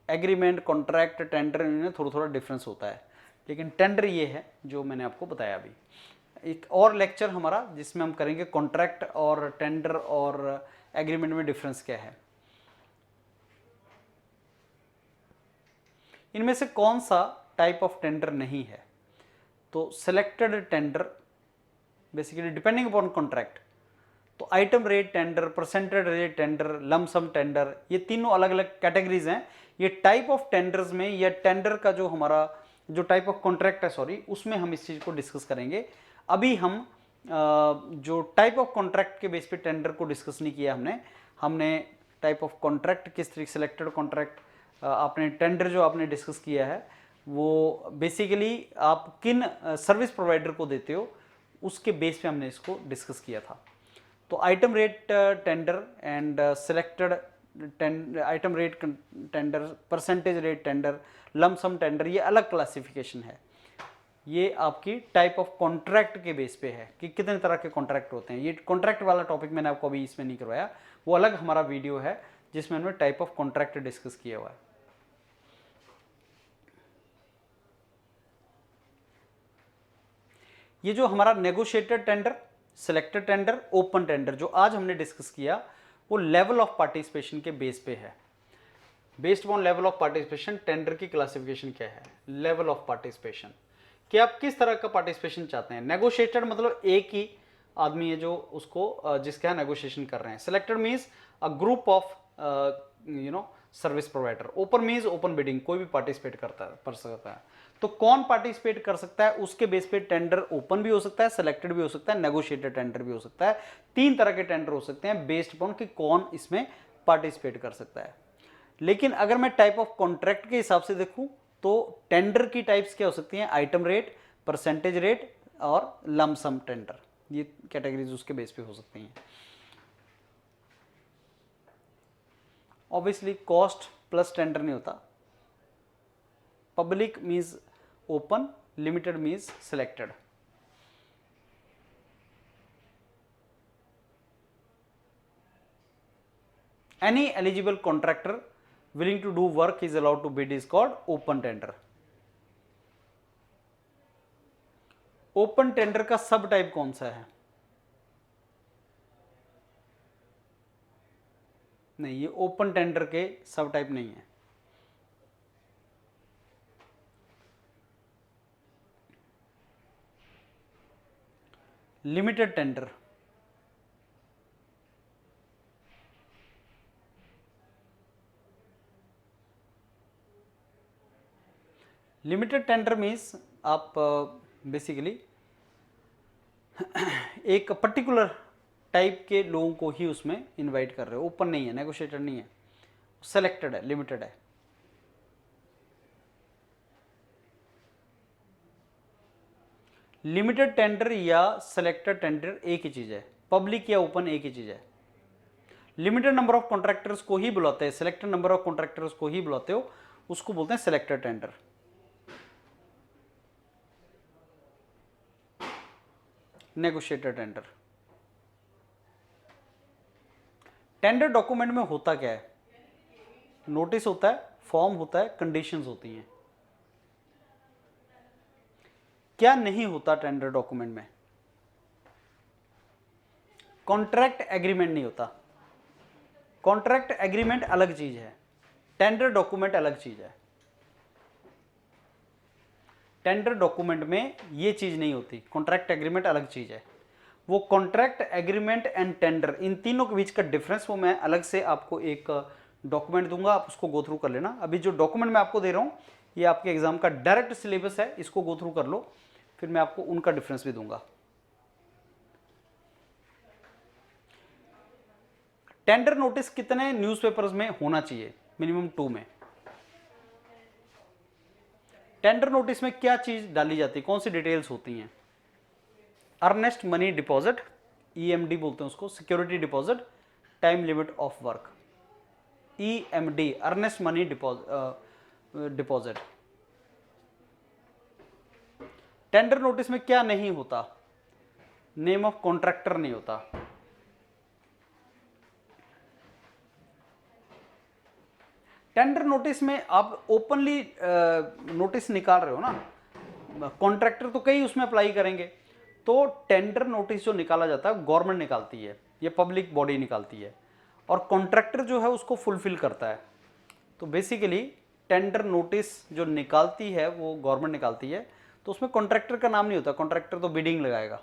एग्रीमेंट, कॉन्ट्रैक्ट, टेंडर, इनमें थोड़ा थोड़ा डिफरेंस होता है, लेकिन टेंडर ये है जो मैंने आपको बताया अभी। एक और लेक्चर हमारा जिसमें हम करेंगे कॉन्ट्रैक्ट और टेंडर और एग्रीमेंट में डिफरेंस क्या है, इनमें से कौन सा टाइप ऑफ टेंडर नहीं है। तो selected tender basically depending upon contract. तो item rate tender, percentage rate tender, lump sum tender, ये तीनों अलग अलग कैटेगरीज हैं। ये टाइप ऑफ टेंडर्स में या टेंडर का जो हमारा जो टाइप ऑफ कॉन्ट्रैक्ट है, सॉरी, उसमें हम इस चीज़ को डिस्कस करेंगे। अभी हम जो टाइप ऑफ कॉन्ट्रैक्ट के बेस पे टेंडर को डिस्कस नहीं किया हमने टाइप ऑफ कॉन्ट्रैक्ट किस तरीके, सिलेक्टेड कॉन्ट्रैक्ट, आपने टेंडर जो आपने डिस्कस किया है वो बेसिकली आप किन सर्विस प्रोवाइडर को देते हो उसके बेस पे हमने इसको डिस्कस किया था। तो item rate tender and selected item rate tender, percentage rate tender, lump sum tender, ये अलग क्लासिफिकेशन है। ये आपकी टाइप ऑफ कॉन्ट्रैक्ट के बेस पे है कि कितने तरह के कॉन्ट्रैक्ट होते हैं। ये कॉन्ट्रैक्ट वाला टॉपिक मैंने आपको अभी इसमें नहीं करवाया, वो अलग हमारा वीडियो है जिसमें हमने टाइप ऑफ कॉन्ट्रैक्ट डिस्कस किया हुआ है। ये जो हमारा negotiated tender, selected tender, open tender जो आज हमने डिस्कस किया वो लेवल ऑफ पार्टिसिपेशन के बेस पे है। Based on level of participation tender की क्लासिफिकेशन क्या है, लेवल ऑफ पार्टिसिपेशन, कि आप किस तरह का पार्टिसिपेशन चाहते हैं। नेगोशिएटेड मतलब एक ही आदमी है जो उसको जिसके यहाँ नेगोशिएशन कर रहे हैं। Selected means a group of service provider. Open means open bidding, कोई भी पार्टिसिपेट कर सकता है। तो कौन पार्टिसिपेट कर सकता है उसके बेस पे टेंडर ओपन भी हो सकता है, सिलेक्टेड भी हो सकता है, नेगोशिएटेड टेंडर भी हो सकता है। 3 तरह के टेंडर हो सकते हैं बेस्ड अपॉन कि कौन इसमें पार्टिसिपेट कर सकता है। लेकिन अगर मैं टाइप ऑफ कॉन्ट्रैक्ट के हिसाब से देखूं तो टेंडर की टाइप्स क्या हो सकती हैं, आइटम रेट, परसेंटेज रेट और लमसम टेंडर, ये कैटेगरीज उसके बेस पे हो सकती हैं। ऑब्वियसली कॉस्ट प्लस टेंडर नहीं होता। Public means open, limited means selected. Any eligible contractor willing to do work is allowed to bid is called open tender. Open tender का सब टाइप कौन सा है? नहीं, ये ओपन टेंडर के सब टाइप नहीं है। Limited tender, limited tender means आप बेसिकली एक पर्टिकुलर टाइप के लोगों को ही उसमें इनवाइट कर रहे हो। ओपन नहीं है, नेगोशिएटेड नहीं है, सेलेक्टेड है, लिमिटेड है। लिमिटेड टेंडर या सेलेक्टेड टेंडर एक ही चीज है, पब्लिक या ओपन एक ही चीज है। लिमिटेड नंबर ऑफ कॉन्ट्रैक्टर्स को ही बुलाते हैं, सिलेक्टेड नंबर ऑफ कॉन्ट्रैक्टर्स को ही बुलाते हो, उसको बोलते हैं selected tender. Negotiated tender. Tender document में होता क्या है? नोटिस होता है, फॉर्म होता है, कंडीशंस होती हैं। क्या नहीं होता टेंडर डॉक्यूमेंट में? कॉन्ट्रैक्ट एग्रीमेंट नहीं होता। कॉन्ट्रैक्ट एग्रीमेंट अलग चीज है, टेंडर डॉक्यूमेंट अलग चीज है। टेंडर डॉक्यूमेंट में ये चीज नहीं होती, कॉन्ट्रैक्ट एग्रीमेंट अलग चीज है। वो कॉन्ट्रैक्ट एग्रीमेंट एंड टेंडर, इन तीनों के बीच का डिफरेंस वो मैं अलग से आपको एक डॉक्यूमेंट दूंगा, आप उसको गो थ्रू कर लेना। अभी जो डॉक्यूमेंट मैं आपको दे रहा हूँ ये आपके एग्जाम का डायरेक्ट सिलेबस है, इसको गो थ्रू कर लो, फिर मैं आपको उनका डिफरेंस भी दूंगा। टेंडर नोटिस कितने न्यूज़पेपर्स में होना चाहिए? मिनिमम 2 में। टेंडर नोटिस में क्या चीज डाली जाती है, कौन सी डिटेल्स होती हैं? अर्नेस्ट मनी डिपॉजिट, ईएमडी बोलते हैं उसको, security deposit, time limit of work, EMD, earnest money deposit. Tender notice में क्या नहीं होता? नेम ऑफ कॉन्ट्रैक्टर नहीं होता। टेंडर नोटिस में आप ओपनली नोटिस निकाल रहे हो ना, कॉन्ट्रैक्टर तो कई उसमें अप्लाई करेंगे, तो टेंडर नोटिस जो निकाला जाता है गवर्नमेंट निकालती है, ये पब्लिक बॉडी निकालती है, और कॉन्ट्रैक्टर जो है उसको फुलफिल करता है। तो बेसिकली टेंडर नोटिस जो निकालती है वो गवर्नमेंट निकालती है, तो उसमें कॉन्ट्रैक्टर का नाम नहीं होता, कॉन्ट्रैक्टर तो बिडिंग लगाएगा।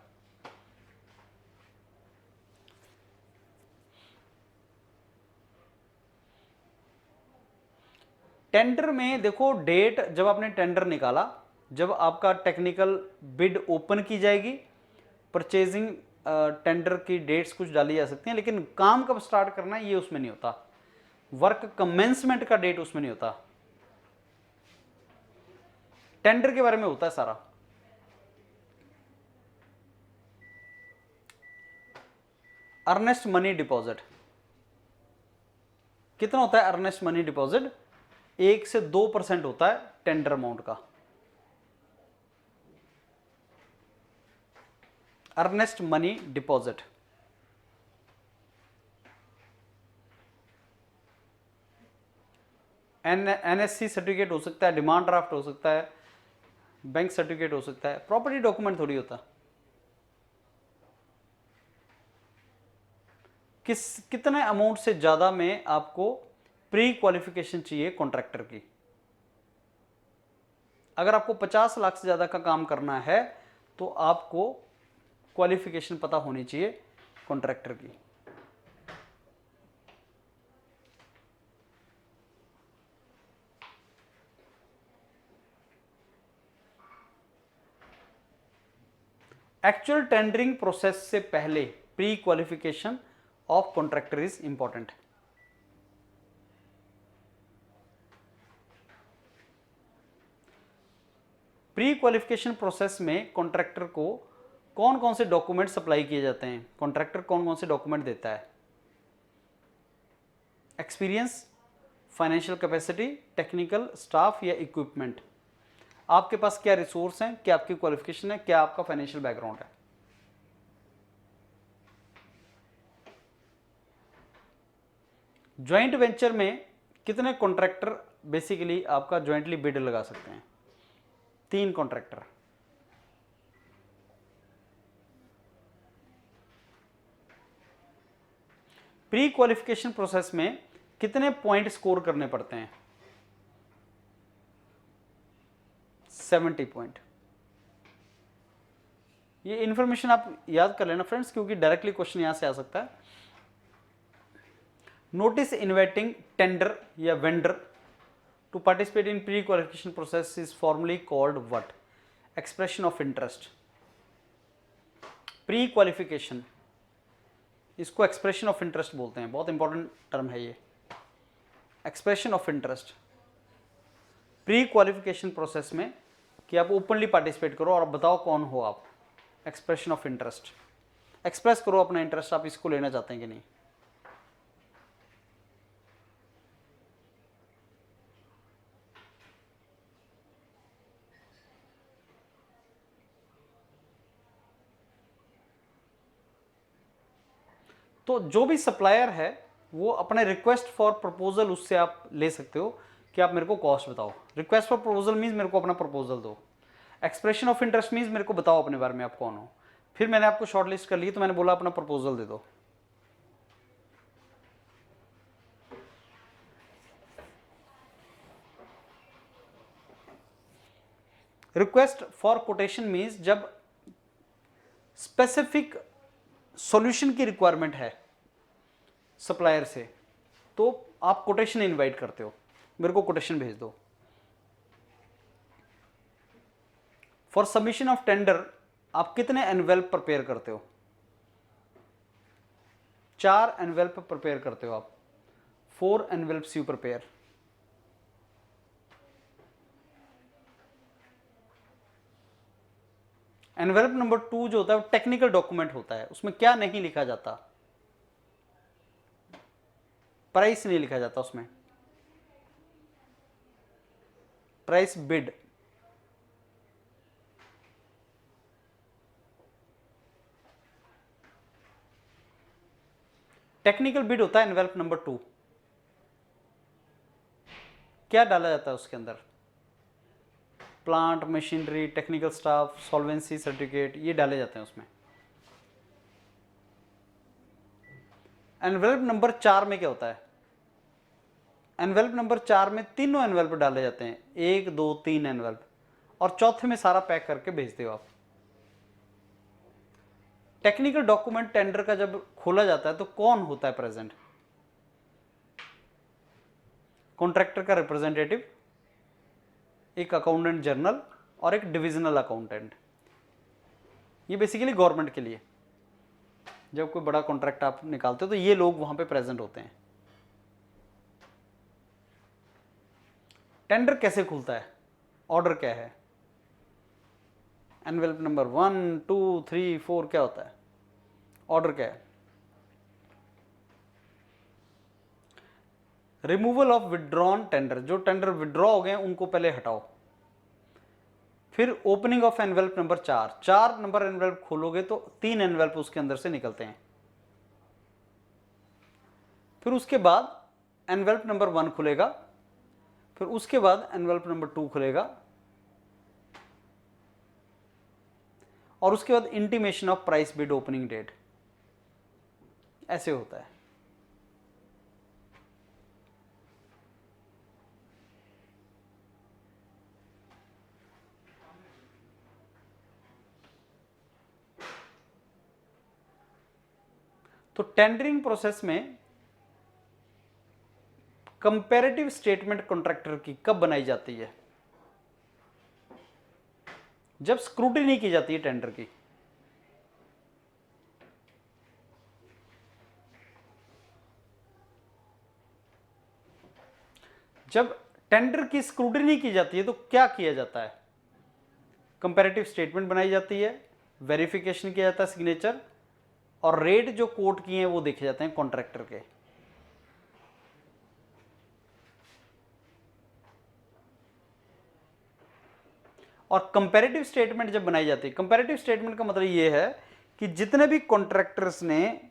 टेंडर में देखो डेट, जब आपने टेंडर निकाला, जब आपका टेक्निकल बिड ओपन की जाएगी, परचेजिंग टेंडर की डेट्स कुछ डाली जा सकती हैं, लेकिन काम कब स्टार्ट करना है ये उसमें नहीं होता। वर्क कमेंसमेंट का डेट उसमें नहीं होता। टेंडर के बारे में होता है सारा। अर्नेस्ट मनी डिपॉजिट कितना होता है? अर्नेस्ट मनी डिपॉजिट 1 से 2% होता है टेंडर अमाउंट का। Earnest money deposit NSC certificate हो सकता है, डिमांड ड्राफ्ट हो सकता है, बैंक सर्टिफिकेट हो सकता है, प्रॉपर्टी डॉक्यूमेंट थोड़ी होता। कितने अमाउंट से ज्यादा में आपको प्री क्वालिफिकेशन चाहिए कॉन्ट्रैक्टर की? अगर आपको 50 लाख से ज्यादा का काम करना है तो आपको क्वालिफिकेशन पता होनी चाहिए कॉन्ट्रैक्टर की। एक्चुअल टेंडरिंग प्रोसेस से पहले pre qualification of contractor is important. Pre qualification process में कॉन्ट्रैक्टर को कौन कौन से डॉक्यूमेंट सप्लाई किए जाते हैं? कॉन्ट्रैक्टर कौन कौन से डॉक्यूमेंट देता है? Experience, financial capacity, technical staff या इक्विपमेंट। आपके पास क्या रिसोर्स हैं, क्या आपकी क्वालिफिकेशन है, क्या आपका फाइनेंशियल बैकग्राउंड है। ज्वाइंट वेंचर में कितने कॉन्ट्रैक्टर बेसिकली आपका ज्वाइंटली बिड लगा सकते हैं? 3 कॉन्ट्रैक्टर। प्री क्वालिफिकेशन प्रोसेस में कितने पॉइंट स्कोर करने पड़ते हैं? 70 पॉइंट। ये इंफॉर्मेशन आप याद कर लेना फ्रेंड्स, क्योंकि डायरेक्टली क्वेश्चन यहां से आ सकता है। नोटिस इन्वाइटिंग टेंडर या vendor to participate in pre qualification process is formally called what? Expression of interest. Pre qualification, इसको एक्सप्रेशन ऑफ इंटरेस्ट बोलते हैं, बहुत इंपॉर्टेंट टर्म है ये, expression of interest. Pre qualification process में कि आप ओपनली पार्टिसिपेट करो और आप बताओ कौन हो आप। एक्सप्रेशन ऑफ इंटरेस्ट, एक्सप्रेस करो अपना इंटरेस्ट, आप इसको लेना चाहते हैं कि नहीं। तो जो भी सप्लायर है वो अपने रिक्वेस्ट फॉर प्रपोजल उससे आप ले सकते हो कि आप मेरे को कॉस्ट बताओ। रिक्वेस्ट फॉर प्रपोजल मीन्स मेरे को अपना प्रपोजल दो। एक्सप्रेशन ऑफ इंटरेस्ट मीन्स मेरे को बताओ अपने बारे में आप कौन हो। फिर मैंने आपको शॉर्टलिस्ट कर ली तो मैंने बोला अपना प्रपोजल दे दो। रिक्वेस्ट फॉर कोटेशन मीन्स जब स्पेसिफिक सॉल्यूशन की रिक्वायरमेंट है सप्लायर से तो आप कोटेशन इनवाइट करते हो, मेरे को कोटेशन भेज दो। फॉर सबमिशन ऑफ टेंडर आप कितने एनवेल्प प्रिपेयर करते हो? 4 एनवेल्प प्रिपेयर करते हो आप। 4 एनवेल्प्स यू प्रिपेयर। एनवेल्प नंबर 2 जो होता है वो टेक्निकल डॉक्यूमेंट होता है, उसमें क्या नहीं लिखा जाता? प्राइस नहीं लिखा जाता उसमें, प्राइस बिड। टेक्निकल बिड होता है एनवेल्प नंबर 2। क्या डाला जाता है उसके अंदर? Plant, machinery, technical staff, solvency certificate, ये डाले जाते हैं उसमें। एनवेल्प नंबर 4 में क्या होता है? एनवेल्प नंबर 4 में तीनों एनवेल्प डाले जाते हैं, 1 2 3 एनवेल्प, और चौथे में सारा पैक करके भेजते हो आप। टेक्निकल डॉक्यूमेंट टेंडर का जब खोला जाता है तो कौन होता है प्रेजेंट? कॉन्ट्रैक्टर का रिप्रेजेंटेटिव, एक अकाउंटेंट जनरल और एक डिविजनल अकाउंटेंट। ये बेसिकली गवर्नमेंट के लिए जब कोई बड़ा कॉन्ट्रैक्ट आप निकालते हो तो ये लोग वहां पे प्रेजेंट होते हैं। टेंडर कैसे खुलता है, ऑर्डर क्या है, एनवेलप नंबर 1 2 3 4 क्या होता है, ऑर्डर क्या है? रिमूवल ऑफ विड्रॉन टेंडर, जो टेंडर विड्रॉ हो गए उनको पहले हटाओ। फिर opening of envelope number 4 number envelope खोलोगे तो 3 एनवेलप उसके अंदर से निकलते हैं। फिर उसके बाद एनवेलप नंबर 1 खुलेगा, फिर उसके बाद एनवेलप नंबर 2 खुलेगा और उसके बाद intimation of price bid opening date. ऐसे होता है। तो टेंडरिंग प्रोसेस में कंपैरेटिव स्टेटमेंट कॉन्ट्रैक्टर की कब बनाई जाती है? जब स्क्रूटिनी की जाती है टेंडर की। जब टेंडर की स्क्रूटिनी की जाती है तो क्या किया जाता है? कंपैरेटिव स्टेटमेंट बनाई जाती है, वेरिफिकेशन किया जाता है सिग्नेचर, और रेट जो कोट किए हैं वो देखे जाते हैं कॉन्ट्रैक्टर के। और कंपैरेटिव स्टेटमेंट जब बनाई जाती है, कंपैरेटिव स्टेटमेंट का मतलब ये है कि जितने भी कॉन्ट्रैक्टर्स ने,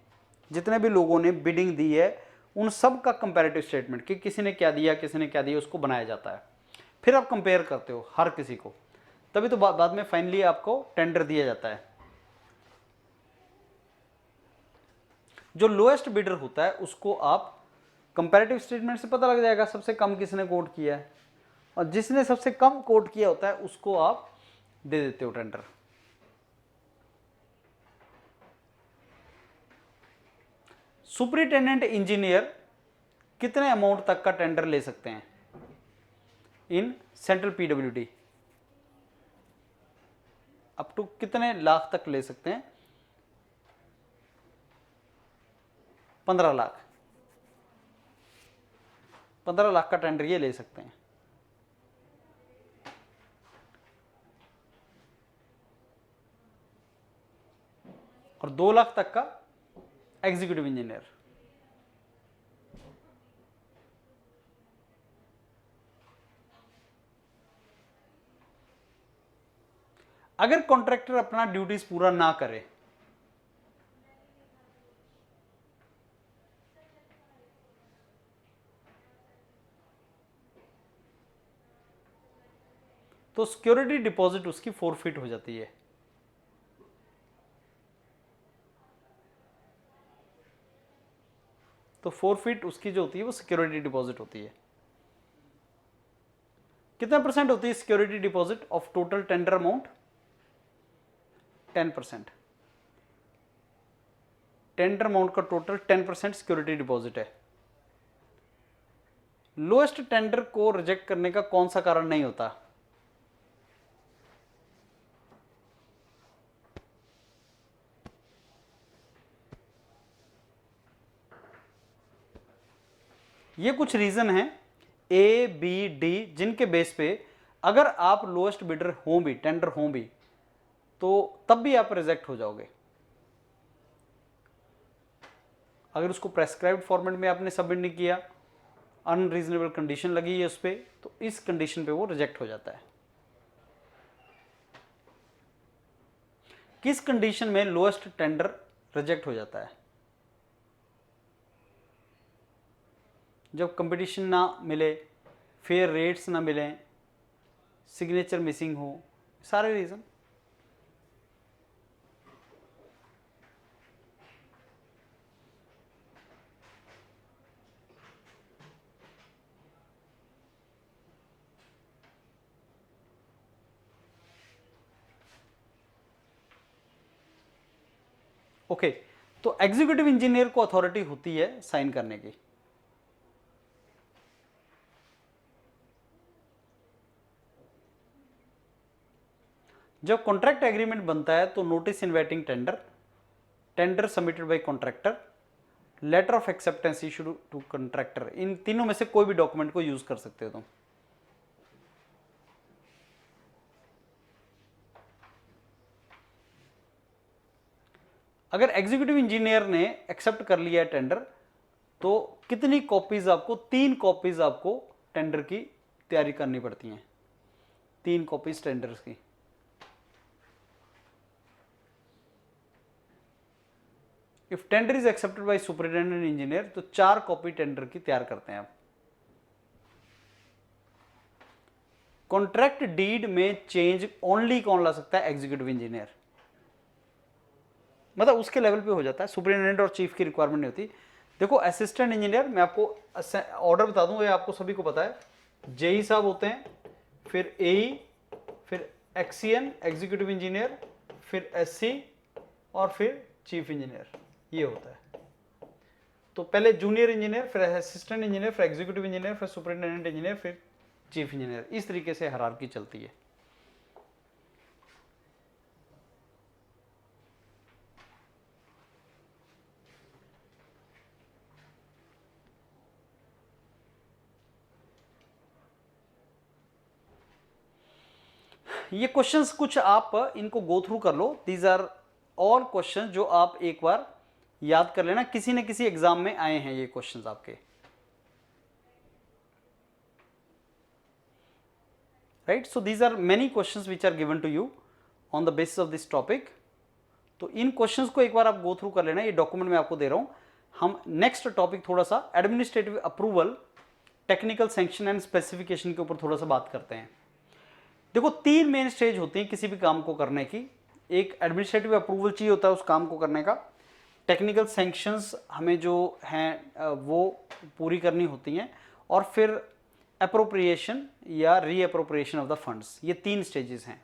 जितने भी लोगों ने बिडिंग दी है उन सब का कंपैरेटिव स्टेटमेंट कि किसी ने क्या दिया किसी ने क्या दिया उसको बनाया जाता है। फिर आप कंपेयर करते हो हर किसी को, तभी तो बाद में फाइनली आपको टेंडर दिया जाता है। जो लोएस्ट बिडर होता है उसको आप कंपैरेटिव स्टेटमेंट से पता लग जाएगा सबसे कम किसने कोट किया है, और जिसने सबसे कम कोट किया होता है उसको आप दे देते हो टेंडर। सुपरिटेंडेंट इंजीनियर कितने अमाउंट तक का टेंडर ले सकते हैं in central PWD? Up to कितने लाख तक ले सकते हैं? 15 लाख। 15 लाख का टेंडर ये ले सकते हैं। और 2 लाख तक का एग्जीक्यूटिव इंजीनियर। अगर कॉन्ट्रैक्टर अपना ड्यूटीज पूरा ना करे तो सिक्योरिटी डिपॉजिट उसकी फोरफिट हो जाती है। तो फोरफिट उसकी जो होती है वो सिक्योरिटी डिपॉजिट होती है। कितना परसेंट होती है security deposit of total tender amount? 10%। Tender amount का टोटल 10% सिक्योरिटी डिपॉजिट है। लोएस्ट टेंडर को रिजेक्ट करने का कौन सा कारण नहीं होता? ये कुछ रीजन है ए बी डी जिनके बेस पे अगर आप लोएस्ट बिडर हो भी, टेंडर हो भी, तो तब भी आप रिजेक्ट हो जाओगे। अगर उसको प्रेस्क्राइब्ड फॉर्मेट में आपने सबमिट नहीं किया, अनरीजनेबल कंडीशन लगी है उस पर, तो इस कंडीशन पे वो रिजेक्ट हो जाता है। किस कंडीशन में लोएस्ट टेंडर रिजेक्ट हो जाता है? जब कंपटीशन ना मिले, फेयर रेट्स ना मिले, सिग्नेचर मिसिंग हो, सारे रीजन। ओके, तो एग्जीक्यूटिव इंजीनियर को अथॉरिटी होती है साइन करने की। जब कॉन्ट्रैक्ट एग्रीमेंट बनता है तो notice inviting tender, tender submitted by contractor, letter of acceptance issued to contractor, इन तीनों में से कोई भी डॉक्यूमेंट को यूज कर सकते हो तुम। अगर एग्जीक्यूटिव इंजीनियर ने एक्सेप्ट कर लिया है टेंडर, तो कितनी कॉपीज आपको, 3 कॉपीज आपको टेंडर की तैयारी करनी पड़ती हैं, 3 कॉपीज टेंडर्स की। If tender is accepted by superintendent engineer, तो 4 कॉपी टेंडर की तैयार करते हैं आप। कॉन्ट्रैक्ट डीड में चेंज ओनली कौन ला सकता है? एग्जीक्यूटिव इंजीनियर, मतलब उसके लेवल पे हो जाता है, सुपरिटेंडेंट और चीफ की रिक्वायरमेंट नहीं होती। देखो असिस्टेंट इंजीनियर, मैं आपको ऑर्डर बता दूं, ये आपको सभी को पता है, जेई साहब होते हैं, फिर एई, फिर एक्सीएन एग्जीक्यूटिव इंजीनियर, फिर एससी और फिर चीफ इंजीनियर, ये होता है। तो पहले जूनियर इंजीनियर, फिर असिस्टेंट इंजीनियर, फिर एग्जीक्यूटिव इंजीनियर, फिर सुपरिटेंडेंट इंजीनियर, फिर चीफ इंजीनियर, इस तरीके से हायरार्की चलती है। ये क्वेश्चंस कुछ आप इनको गो थ्रू कर लो, दीज आर ऑल क्वेश्चंस जो आप एक बार याद कर लेना, किसी न किसी एग्जाम में आए हैं ये क्वेश्चंस आपके, right. So these are many questions which are given to you on the basis of this topic. तो इन क्वेश्चंस को एक बार आप गो थ्रू कर लेना, ये डॉक्यूमेंट मैं आपको दे रहा हूं। हम नेक्स्ट टॉपिक थोड़ा सा administrative approval, technical sanction and specification के ऊपर थोड़ा सा बात करते हैं। देखो 3 मेन स्टेज होती हैं किसी भी काम को करने की। एक एडमिनिस्ट्रेटिव अप्रूवल चाहिए होता है उस काम को करने का, टेक्निकल सैंक्शंस हमें जो हैं वो पूरी करनी होती हैं, और फिर अप्रोप्रिएशन या रीअप्रोप्रिएशन ऑफ द फंड्स, ये 3 स्टेजेस हैं।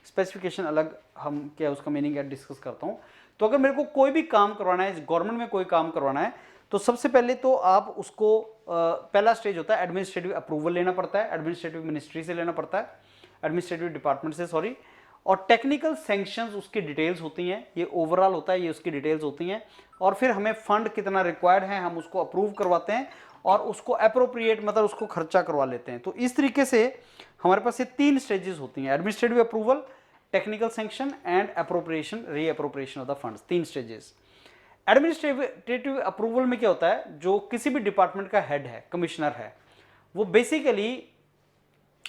स्पेसिफिकेशन अलग हम क्या उसका मीनिंग है डिस्कस करता हूँ। तो अगर मेरे को कोई भी काम करवाना है, गवर्नमेंट में कोई काम करवाना है, तो सबसे पहले तो आप उसको पहला स्टेज होता है एडमिनिस्ट्रेटिव अप्रूवल लेना पड़ता है, एडमिनिस्ट्रेटिव मिनिस्ट्री से लेना पड़ता है, एडमिनिस्ट्रेटिव डिपार्टमेंट से, सॉरी। और टेक्निकल सैंक्शंस उसकी डिटेल्स होती हैं, ये ओवरऑल होता है, ये उसकी डिटेल्स होती हैं। और फिर हमें फंड कितना रिक्वायर्ड है हम उसको अप्रूव करवाते हैं और उसको अप्रोप्रिएट मतलब उसको खर्चा करवा लेते हैं। तो इस तरीके से हमारे पास ये 3 स्टेजेस होती हैं, administrative approval, technical sanction and appropriation, reappropriation of the funds, 3 stages. Administrative approval में क्या होता है, जो किसी भी डिपार्टमेंट का हेड है, कमिश्नर है, वो बेसिकली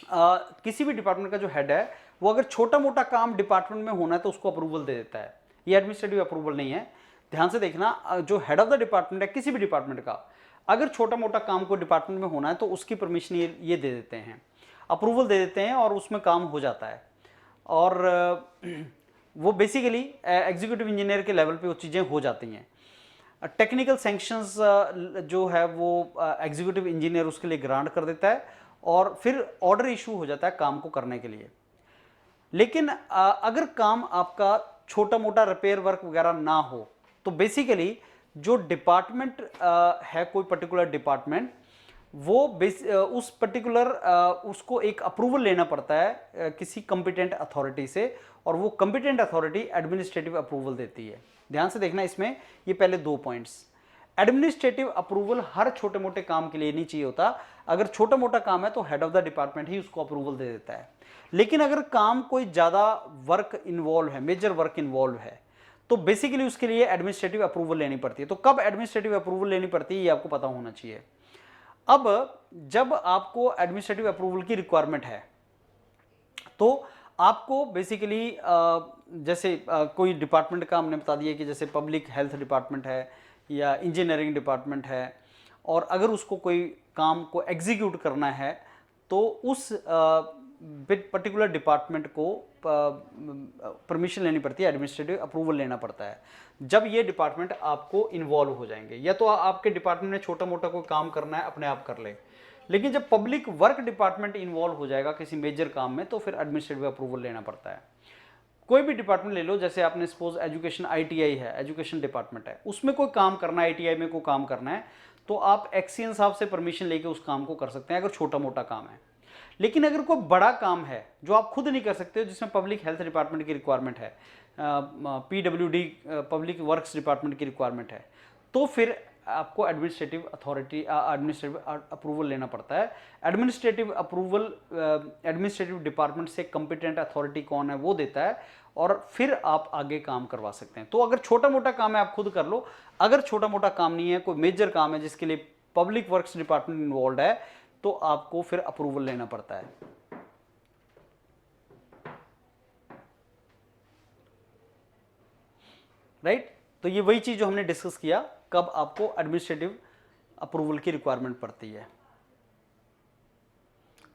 किसी भी डिपार्टमेंट का जो हेड है, वो अगर छोटा मोटा काम डिपार्टमेंट में होना है तो उसको अप्रूवल दे देता है। ये एडमिनिस्ट्रेटिव अप्रूवल नहीं है, ध्यान से देखना। जो हेड ऑफ द डिपार्टमेंट है किसी भी डिपार्टमेंट का, अगर छोटा मोटा काम को डिपार्टमेंट में होना है तो उसकी परमिशन ये दे देते हैं, अप्रूवल दे देते हैं, और उसमें काम हो जाता है। और वो बेसिकली एग्जीक्यूटिव इंजीनियर के लेवल पे वो चीज़ें हो जाती हैं। टेक्निकल सैंक्शंस जो है वो एग्जीक्यूटिव इंजीनियर उसके लिए ग्रांट कर देता है, और फिर ऑर्डर इशू हो जाता है काम को करने के लिए। लेकिन अगर काम आपका छोटा मोटा रिपेयर वर्क वगैरह ना हो, तो बेसिकली जो डिपार्टमेंट है, कोई पर्टिकुलर डिपार्टमेंट, वो उस पर्टिकुलर उसको एक अप्रूवल लेना पड़ता है किसी कॉम्पिटेंट अथॉरिटी से, और वो कॉम्पिटेंट अथॉरिटी एडमिनिस्ट्रेटिव अप्रूवल देती है। ध्यान से देखना इसमें, ये पहले 2 पॉइंट्स। एडमिनिस्ट्रेटिव अप्रूवल हर छोटे मोटे काम के लिए नहीं चाहिए होता। अगर छोटा मोटा काम है तो हेड ऑफ द डिपार्टमेंट ही उसको अप्रूवल दे देता है। लेकिन अगर काम कोई ज़्यादा वर्क इन्वॉल्व है, मेजर वर्क इन्वॉल्व है, तो बेसिकली उसके लिए एडमिनिस्ट्रेटिव अप्रूवल लेनी पड़ती है। तो कब एडमिनिस्ट्रेटिव अप्रूवल लेनी पड़ती है ये आपको पता होना चाहिए। अब जब आपको एडमिनिस्ट्रेटिव अप्रूवल की रिक्वायरमेंट है, तो आपको बेसिकली जैसे कोई डिपार्टमेंट का हमने बता दिया कि जैसे पब्लिक हेल्थ डिपार्टमेंट है या इंजीनियरिंग डिपार्टमेंट है, और अगर उसको कोई काम को एग्जीक्यूट करना है तो उस पर्टिकुलर डिपार्टमेंट को परमिशन लेनी पड़ती है, एडमिनिस्ट्रेटिव अप्रूवल लेना पड़ता है। जब ये डिपार्टमेंट आपको इन्वॉल्व हो जाएंगे, या तो आपके डिपार्टमेंट में छोटा मोटा कोई काम करना है अपने आप कर ले, लेकिन जब पब्लिक वर्क डिपार्टमेंट इन्वॉल्व हो जाएगा किसी मेजर काम में, तो फिर एडमिनिस्ट्रेटिव अप्रूवल लेना पड़ता है। कोई भी डिपार्टमेंट ले लो, जैसे आपने सपोज एजुकेशन, ITI है, एजुकेशन डिपार्टमेंट है, उसमें कोई काम करना है, ITI में कोई काम करना है, तो आप एक्सीएन साहब से परमिशन लेके उस काम को कर सकते हैं अगर छोटा मोटा काम है। लेकिन अगर कोई बड़ा काम है जो आप खुद नहीं कर सकते हो, जिसमें पब्लिक हेल्थ डिपार्टमेंट की रिक्वायरमेंट है, PWD पब्लिक वर्क्स डिपार्टमेंट की रिक्वायरमेंट है, तो फिर आपको एडमिनिस्ट्रेटिव अथॉरिटी एडमिनिस्ट्रेटिव अप्रूवल लेना पड़ता है। एडमिनिस्ट्रेटिव अप्रूवल एडमिनिस्ट्रेटिव डिपार्टमेंट से कॉम्पिटेंट अथॉरिटी कौन है वो देता है, और फिर आप आगे काम करवा सकते हैं। तो अगर छोटा मोटा काम है आप खुद कर लो, अगर छोटा मोटा काम नहीं है, कोई मेजर काम है जिसके लिए पब्लिक वर्क्स डिपार्टमेंट इन्वॉल्व है, तो आपको फिर अप्रूवल लेना पड़ता है। राइट? तो ये वही चीज जो हमने डिस्कस किया, कब आपको एडमिनिस्ट्रेटिव अप्रूवल की रिक्वायरमेंट पड़ती है।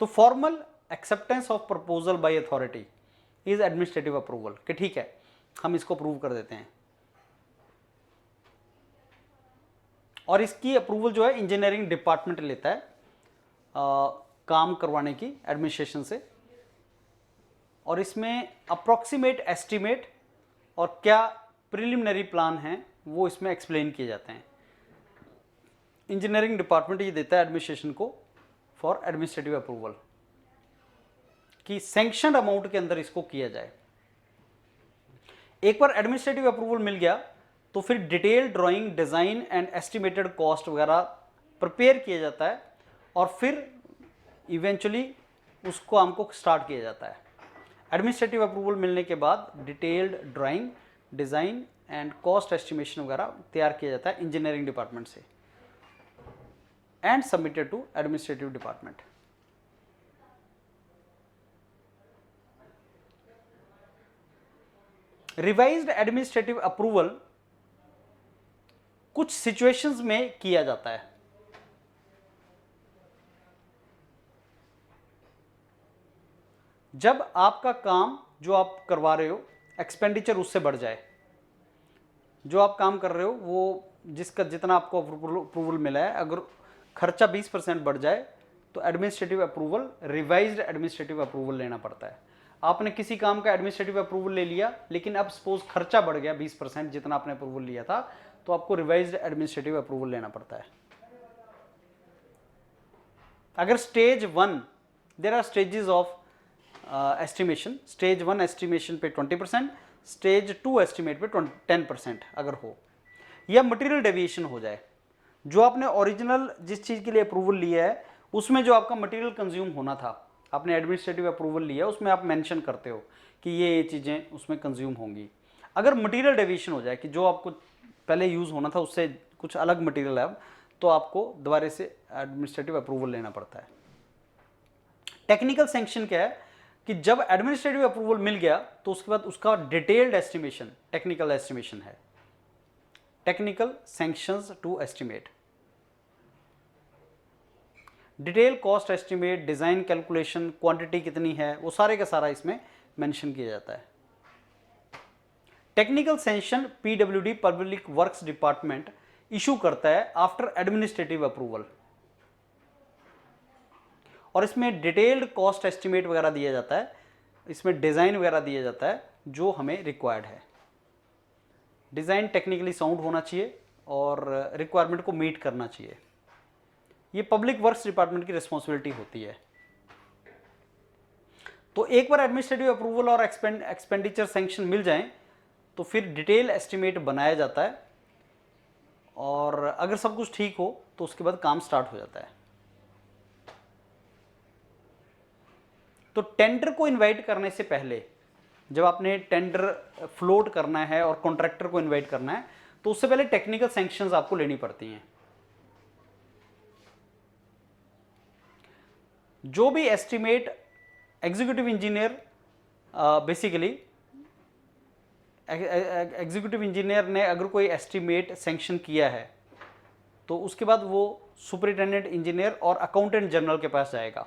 तो formal acceptance of proposal by authority is administrative approval, कि ठीक है हम इसको अप्रूव कर देते हैं। और इसकी अप्रूवल जो है इंजीनियरिंग डिपार्टमेंट लेता है काम करवाने की एडमिनिस्ट्रेशन से, और इसमें अप्रोक्सीमेट एस्टिमेट और क्या प्रिलिमिनरी प्लान हैं वो इसमें एक्सप्लेन किए जाते हैं। इंजीनियरिंग डिपार्टमेंट ये देता है एडमिनिस्ट्रेशन को फॉर एडमिनिस्ट्रेटिव अप्रूवल, कि सैंक्शन अमाउंट के अंदर इसको किया जाए। एक बार एडमिनिस्ट्रेटिव अप्रूवल मिल गया तो फिर detail drawing, design and estimated cost वगैरह प्रिपेयर किया जाता है, और फिर इवेंचुअली उसको हमको स्टार्ट किया जाता है। एडमिनिस्ट्रेटिव अप्रूवल मिलने के बाद detailed drawing, design and cost estimation वगैरह तैयार किया जाता है इंजीनियरिंग डिपार्टमेंट से, and submitted to administrative department. Revised administrative approval कुछ सिचुएशंस में किया जाता है। जब आपका काम जो आप करवा रहे हो एक्सपेंडिचर उससे बढ़ जाए, जो आप काम कर रहे हो वो जिसका जितना आपको अप्रूवल मिला है, अगर खर्चा 20% बढ़ जाए तो administrative approval, revised administrative approval लेना पड़ता है। आपने किसी काम का एडमिनिस्ट्रेटिव अप्रूवल ले लिया, लेकिन अब सपोज खर्चा बढ़ गया 20% जितना आपने अप्रूवल लिया था, तो आपको रिवाइज्ड एडमिनिस्ट्रेटिव अप्रूवल लेना पड़ता है। अगर stage 1, there are stages of estimation, stage 1 estimation पे 20%, स्टेज 2 एस्टिमेट पे 10% अगर हो, या मटेरियल डेविएशन हो जाए, जो आपने ओरिजिनल जिस चीज़ के लिए अप्रूवल लिया है उसमें जो आपका मटेरियल कंज्यूम होना था, आपने एडमिनिस्ट्रेटिव अप्रूवल लिया उसमें आप मेंशन करते हो कि ये चीज़ें उसमें कंज्यूम होंगी। अगर मटेरियल डेविएशन हो जाए कि जो आपको पहले यूज़ होना था उससे कुछ अलग मटेरियल है अब, तो आपको दोबारा से एडमिनिस्ट्रेटिव अप्रूवल लेना पड़ता है। टेक्निकल सैंक्शन क्या है कि जब एडमिनिस्ट्रेटिव अप्रूवल मिल गया तो उसके बाद उसका डिटेल्ड एस्टिमेशन टेक्निकल एस्टिमेशन है, technical sanctions to estimate, detail cost estimate, design calculation, quantity कितनी है, वो सारे का सारा इसमें मेंशन किया जाता है। Technical sanction PWD public works department issue करता है आफ्टर एडमिनिस्ट्रेटिव अप्रूवल, और इसमें डिटेल्ड कॉस्ट एस्टिमेट वगैरह दिया जाता है, इसमें डिज़ाइन वगैरह दिया जाता है जो हमें रिक्वायर्ड है। डिज़ाइन टेक्निकली साउंड होना चाहिए और रिक्वायरमेंट को मीट करना चाहिए। ये पब्लिक वर्क्स डिपार्टमेंट की रिस्पॉन्सिबिलिटी होती है। तो एक बार एडमिनिस्ट्रेटिव अप्रूवल और एक्सपेंडिचर सैंक्शन मिल जाएं तो फिर डिटेल एस्टिमेट बनाया जाता है, और अगर सब कुछ ठीक हो तो उसके बाद काम स्टार्ट हो जाता है। तो टेंडर को इनवाइट करने से पहले, जब आपने टेंडर फ्लोट करना है और कॉन्ट्रैक्टर को इनवाइट करना है, तो उससे पहले टेक्निकल सैंक्शंस आपको लेनी पड़ती हैं। जो भी estimate executive engineer, basically executive engineer ने अगर कोई एस्टिमेट सैंक्शन किया है तो उसके बाद वो सुपरिटेंडेंट इंजीनियर और अकाउंटेंट जनरल के पास जाएगा।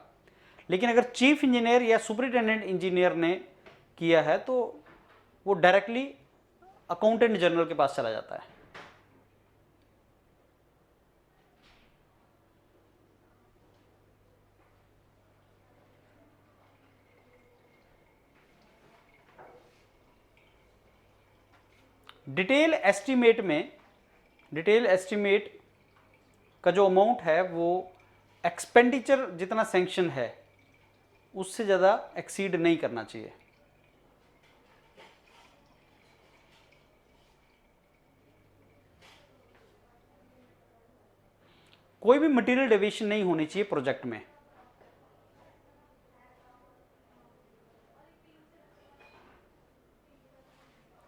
लेकिन अगर चीफ इंजीनियर या सुपरिटेंडेंट इंजीनियर ने किया है तो वो डायरेक्टली अकाउंटेंट जनरल के पास चला जाता है। डिटेल एस्टिमेट का जो अमाउंट है वो एक्सपेंडिचर जितना सैंक्शन है उससे ज़्यादा एक्सीड नहीं करना चाहिए। कोई भी मटेरियल डेविएशन नहीं होनी चाहिए प्रोजेक्ट में।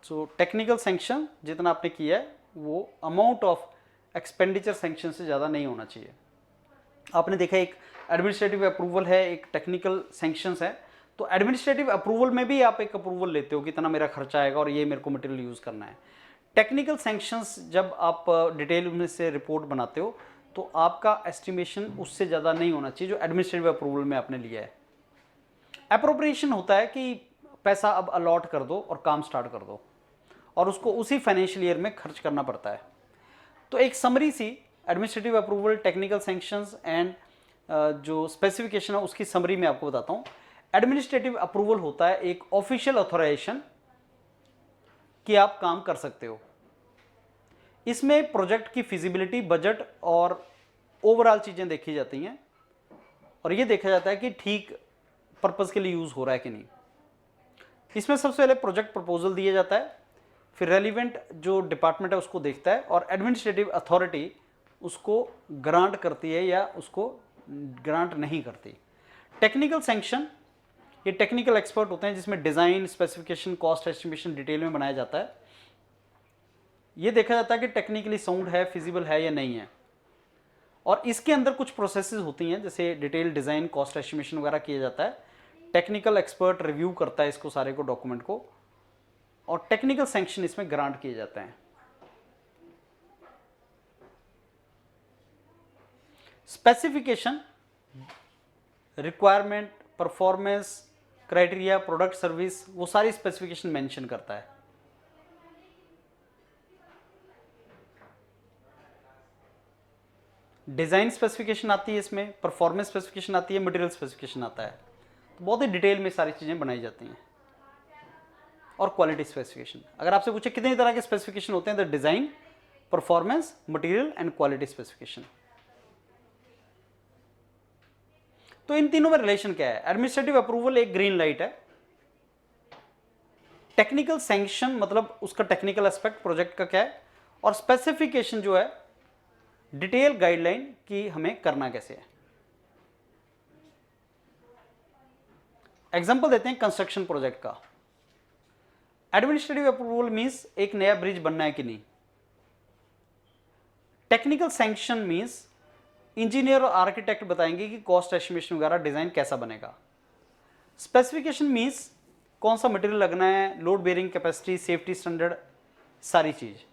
सो टेक्निकल सैंक्शन जितना आपने किया है वो अमाउंट ऑफ एक्सपेंडिचर सैंक्शन से ज़्यादा नहीं होना चाहिए। आपने देखा एक एडमिनिस्ट्रेटिव अप्रूवल है, एक टेक्निकल सैंक्शंस है। तो एडमिनिस्ट्रेटिव अप्रूवल में भी आप एक अप्रूवल लेते हो कि इतना मेरा खर्चा आएगा और ये मेरे को मटेरियल यूज़ करना है। टेक्निकल सैंक्शंस जब आप डिटेल में से रिपोर्ट बनाते हो तो आपका एस्टिमेशन उससे ज़्यादा नहीं होना चाहिए जो एडमिनिस्ट्रेटिव अप्रूवल में आपने लिया है। अप्रोप्रिएशन होता है कि पैसा अब अलॉट कर दो और काम स्टार्ट कर दो और उसको उसी फाइनेंशियल ईयर में खर्च करना पड़ता है। तो एक समरी सी administrative approval, technical sanctions and जो स्पेसिफिकेशन है उसकी समरी में आपको बताता हूँ। एडमिनिस्ट्रेटिव अप्रूवल होता है एक ऑफिशियल ऑथराइजेशन कि आप काम कर सकते हो। इसमें प्रोजेक्ट की फिजिबिलिटी, बजट और ओवरऑल चीज़ें देखी जाती हैं और ये देखा जाता है कि ठीक पर्पस के लिए यूज़ हो रहा है कि नहीं। इसमें सबसे पहले प्रोजेक्ट प्रपोजल दिया जाता है, फिर रेलिवेंट जो डिपार्टमेंट है उसको देखता है और एडमिनिस्ट्रेटिव अथॉरिटी उसको ग्रांट करती है या उसको ग्रांट नहीं करती। टेक्निकल सैंक्शन, ये टेक्निकल एक्सपर्ट होते हैं जिसमें design, specification, cost estimation detail में बनाया जाता है। ये देखा जाता है कि टेक्निकली साउंड है, फिजिबल है या नहीं है। और इसके अंदर कुछ प्रोसेसेस होती हैं जैसे डिटेल डिज़ाइन, कॉस्ट एस्टिमेशन वगैरह किया जाता है। टेक्निकल एक्सपर्ट रिव्यू करता है इसको सारे को, डॉक्यूमेंट को, और टेक्निकल सैंक्शन इसमें ग्रांट किए जाते हैं। Specification requirement, performance criteria, product service, वो सारी स्पेसिफिकेशन मेंशन करता है। डिज़ाइन स्पेसिफिकेशन आती है इसमें, परफॉर्मेंस स्पेसिफिकेशन आती है, मटेरियल स्पेसिफिकेशन आता है। तो बहुत ही डिटेल में सारी चीज़ें बनाई जाती हैं। और क्वालिटी स्पेसिफिकेशन, अगर आपसे पूछे कितनी तरह के स्पेसिफिकेशन होते हैं तो design, performance, material and quality specification. तो इन तीनों में रिलेशन क्या है? एडमिनिस्ट्रेटिव अप्रूवल एक ग्रीन लाइट है, टेक्निकल सैंक्शन मतलब उसका टेक्निकल एस्पेक्ट प्रोजेक्ट का क्या है, और स्पेसिफिकेशन जो है डिटेल गाइडलाइन कि हमें करना कैसे है। एग्जांपल देते हैं कंस्ट्रक्शन प्रोजेक्ट का। एडमिनिस्ट्रेटिव अप्रूवल मींस एक नया ब्रिज बनना है कि नहीं। टेक्निकल सैंक्शन मींस इंजीनियर और आर्किटेक्ट बताएंगे कि कॉस्ट एस्टिमेशन वगैरह डिजाइन कैसा बनेगा। स्पेसिफिकेशन मींस कौन सा मटेरियल लगना है, load bearing capacity, safety standard, सारी चीज।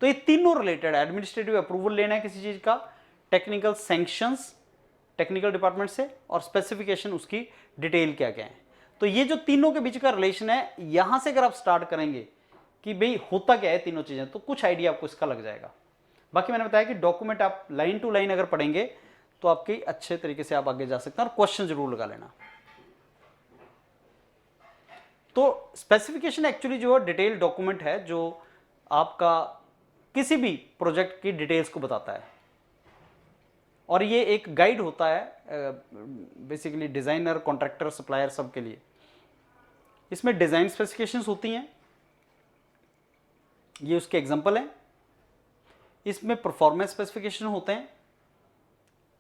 तो ये तीनों रिलेटेड है। एडमिनिस्ट्रेटिव अप्रूवल लेना है किसी चीज का, टेक्निकल सैंक्शंस टेक्निकल डिपार्टमेंट से, और स्पेसिफिकेशन उसकी डिटेल क्या क्या है। तो ये जो तीनों के बीच का रिलेशन है, यहां से अगर आप स्टार्ट करेंगे कि भाई होता क्या है तीनों चीजें, तो कुछ आइडिया आपको इसका लग जाएगा। बाकी मैंने बताया कि डॉक्यूमेंट आप लाइन टू लाइन अगर पढ़ेंगे तो आपके अच्छे तरीके से आप आगे जा सकते हैं, और क्वेश्चन जरूर लगा लेना। तो स्पेसिफिकेशन एक्चुअली जो है डिटेल डॉक्यूमेंट है जो आपका किसी भी प्रोजेक्ट की डिटेल्स को बताता है, और ये एक गाइड होता है बेसिकली डिजाइनर, कॉन्ट्रैक्टर, सप्लायर सब के लिए। इसमें डिजाइन स्पेसिफिकेशंस होती हैं, ये उसके एग्जांपल हैं। इसमें परफॉर्मेंस स्पेसिफिकेशन होते हैं,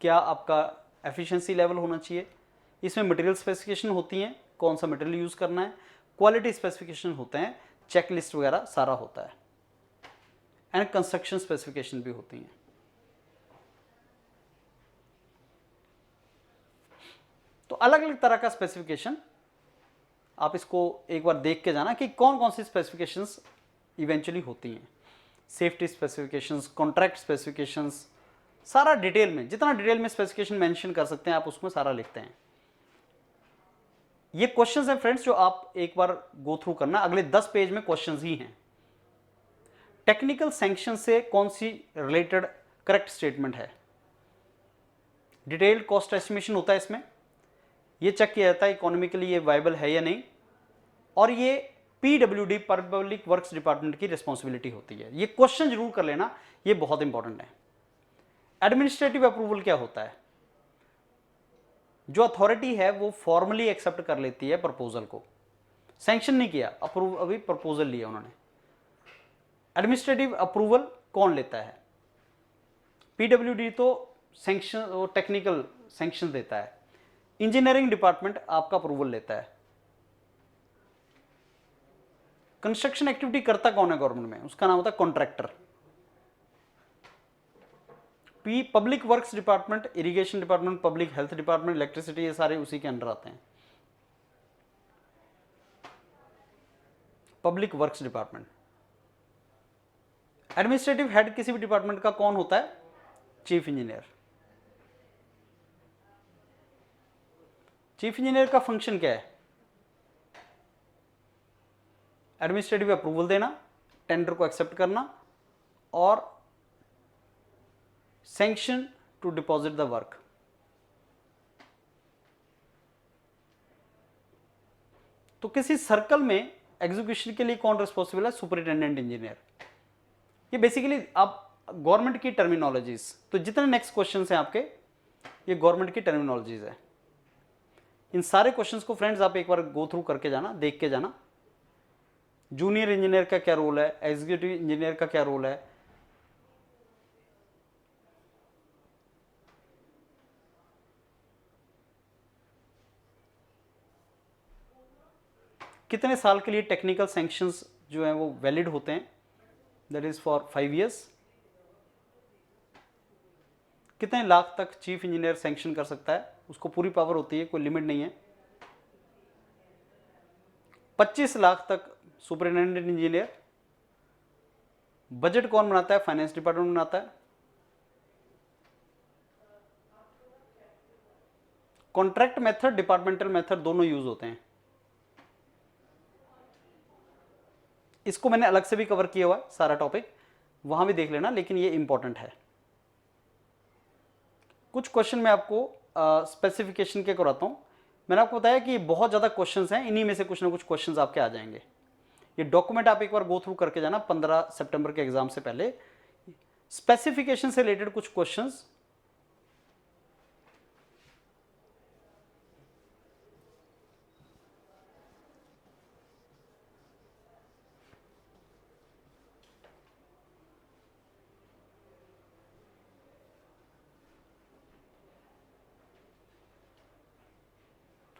क्या आपका एफिशिएंसी लेवल होना चाहिए। इसमें मटेरियल स्पेसिफिकेशन होती हैं, कौन सा मटेरियल यूज करना है। क्वालिटी स्पेसिफिकेशन होते हैं, चेकलिस्ट वगैरह सारा होता है। एंड कंस्ट्रक्शन स्पेसिफिकेशन भी होती हैं। तो अलग अलग तरह का स्पेसिफिकेशन, आप इसको एक बार देख के जाना कि कौन कौन सी स्पेसिफिकेशंस इवेंचुअली होती हैं। सेफ्टी स्पेसिफिकेशंस, कॉन्ट्रैक्ट स्पेसिफिकेशंस, सारा डिटेल में, जितना डिटेल में स्पेसिफिकेशन मेंशन कर सकते हैं आप उसमें सारा लिखते हैं। ये क्वेश्चंस हैं फ्रेंड्स जो आप एक बार गो थ्रू करना, अगले 10 पेज में क्वेश्चंस ही हैं। टेक्निकल सैंक्शन से कौन सी रिलेटेड करेक्ट स्टेटमेंट है। डिटेल्ड कॉस्ट एस्टिमेशन होता है इसमें, ये चेक किया जाता है इकोनॉमिकली ये वायबल है या नहीं, और ये पीडब्ल्यूडी, पब्लिक वर्क्स डिपार्टमेंट की रिस्पॉन्सिबिलिटी होती है। ये क्वेश्चन जरूर कर लेना, ये बहुत इंपॉर्टेंट है। एडमिनिस्ट्रेटिव अप्रूवल क्या होता है? जो अथॉरिटी है वो फॉर्मली एक्सेप्ट कर लेती है प्रपोजल को, सैंक्शन नहीं किया, अप्रूव, अभी प्रपोजल लिया उन्होंने। एडमिनिस्ट्रेटिव अप्रूवल कौन लेता है? पीडब्ल्यूडी तो सैंक्शन और टेक्निकल सैंक्शन देता है, इंजीनियरिंग डिपार्टमेंट आपका अप्रूवल लेता है। कंस्ट्रक्शन एक्टिविटी करता कौन है गवर्नमेंट में? उसका नाम होता है contractor. Public works department, irrigation department, public health department, electricity, ये सारे उसी के अंडर आते हैं। Public works department. Administrative head किसी भी डिपार्टमेंट का कौन होता है? Chief engineer. चीफ इंजीनियर का फंक्शन क्या है? एडमिनिस्ट्रेटिव अप्रूवल देना, टेंडर को एक्सेप्ट करना और sanction to deposit the work. तो किसी सर्कल में एग्जीक्यूशन के लिए कौन रिस्पॉन्सिबल है? Superintendent engineer. ये बेसिकली आप गवर्नमेंट की टर्मिनोलॉजीज, तो जितने नेक्स्ट क्वेश्चंस हैं आपके, ये गवर्नमेंट की टर्मिनोलॉजीज है। इन सारे क्वेश्चंस को फ्रेंड्स आप एक बार गो थ्रू करके जाना, देख के जाना। जूनियर इंजीनियर का क्या रोल है, एग्जीक्यूटिव इंजीनियर का क्या रोल है, कितने साल के लिए टेक्निकल सैंक्शंस जो हैं वो वैलिड होते हैं, दैट इज फॉर 5 years। कितने लाख तक चीफ इंजीनियर सैंक्शन कर सकता है, उसको पूरी पावर होती है, कोई लिमिट नहीं है। 25 लाख तक सुपरिटेंडेंट इंजीनियर। बजट कौन बनाता है? फाइनेंस डिपार्टमेंट बनाता है। कॉन्ट्रैक्ट मेथड, डिपार्टमेंटल मेथड दोनों यूज होते हैं। इसको मैंने अलग से भी कवर किया हुआ है सारा टॉपिक, वहां भी देख लेना, लेकिन ये इंपॉर्टेंट है। कुछ क्वेश्चन मैं आपको स्पेसिफिकेशन के कराता हूं। मैंने आपको बताया कि बहुत ज्यादा क्वेश्चंस हैं, इन्हीं में से कुछ ना कुछ क्वेश्चंस आपके आ जाएंगे। ये डॉक्यूमेंट आप एक बार गो थ्रू करके जाना 15 सितंबर के एग्जाम से पहले। स्पेसिफिकेशन से रिलेटेड कुछ क्वेश्चंस,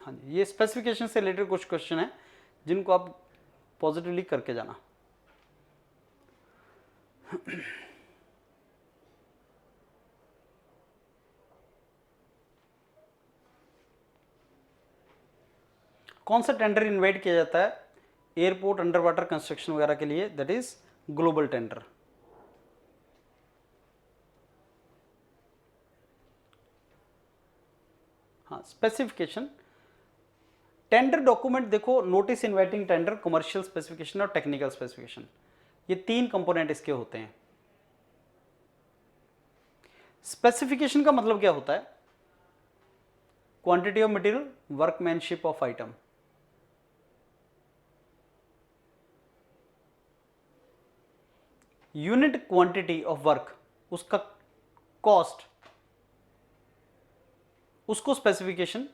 हाँ जी, ये स्पेसिफिकेशन से रिलेटेड कुछ क्वेश्चन है जिनको आप पॉजिटिवली करके जाना। कौन सा टेंडर इन्वाइट किया जाता है एयरपोर्ट, अंडर वाटर कंस्ट्रक्शन वगैरह के लिए? That is global tender. हाँ, स्पेसिफिकेशन टेंडर डॉक्यूमेंट देखो, notice inviting tender, commercial specification और टेक्निकल स्पेसिफिकेशन, ये 3 कंपोनेंट इसके होते हैं। स्पेसिफिकेशन का मतलब क्या होता है? Quantity of material, workmanship of item. Unit quantity of work, उसका कॉस्ट, उसको स्पेसिफिकेशन,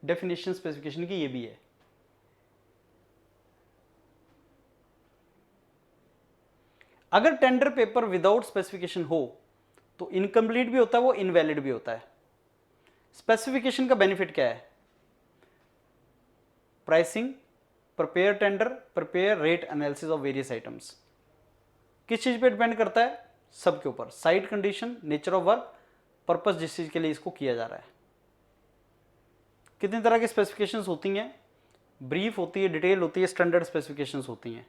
डेफिनेशन स्पेसिफिकेशन की ये भी है। अगर टेंडर पेपर विदाउट स्पेसिफिकेशन हो तो इनकम्प्लीट भी होता है, वो इनवैलिड भी होता है। स्पेसिफिकेशन का बेनिफिट क्या है? Pricing, prepare tender, prepare rate analysis of various items. किस चीज पे डिपेंड करता है? सबके ऊपर, site condition, nature of work, purpose जिस चीज के लिए इसको किया जा रहा है। कितनी तरह की स्पेसिफिकेशंस होती हैं? ब्रीफ होती है, डिटेल होती है, स्टैंडर्ड स्पेसिफिकेशंस होती हैं।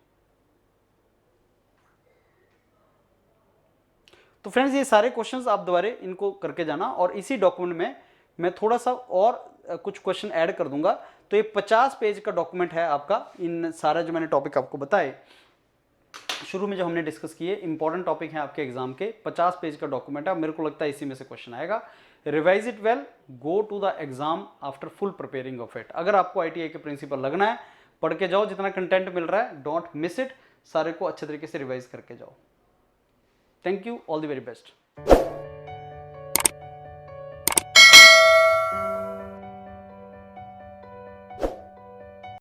तो फ्रेंड्स, ये सारे क्वेश्चंस आप दोबारा इनको करके जाना, और इसी डॉक्यूमेंट में मैं थोड़ा सा और कुछ क्वेश्चन ऐड कर दूंगा। तो ये 50 पेज का डॉक्यूमेंट है आपका, इन सारा जो मैंने टॉपिक आपको बताए शुरू में जो हमने डिस्कस किए, इंपॉर्टेंट टॉपिक है आपके एग्जाम के, 50 पेज का डॉक्यूमेंट है। मेरे को लगता है इसी में से क्वेश्चन आएगा। Revise it well, go to the exam after full preparing of it. अगर आपको ITI के प्रिंसिपल लगना है, पढ़ के जाओ, जितना कंटेंट मिल रहा है, डोंट मिस इट, सारे को अच्छे तरीके से रिवाइज करके जाओ। Thank you, all the very best.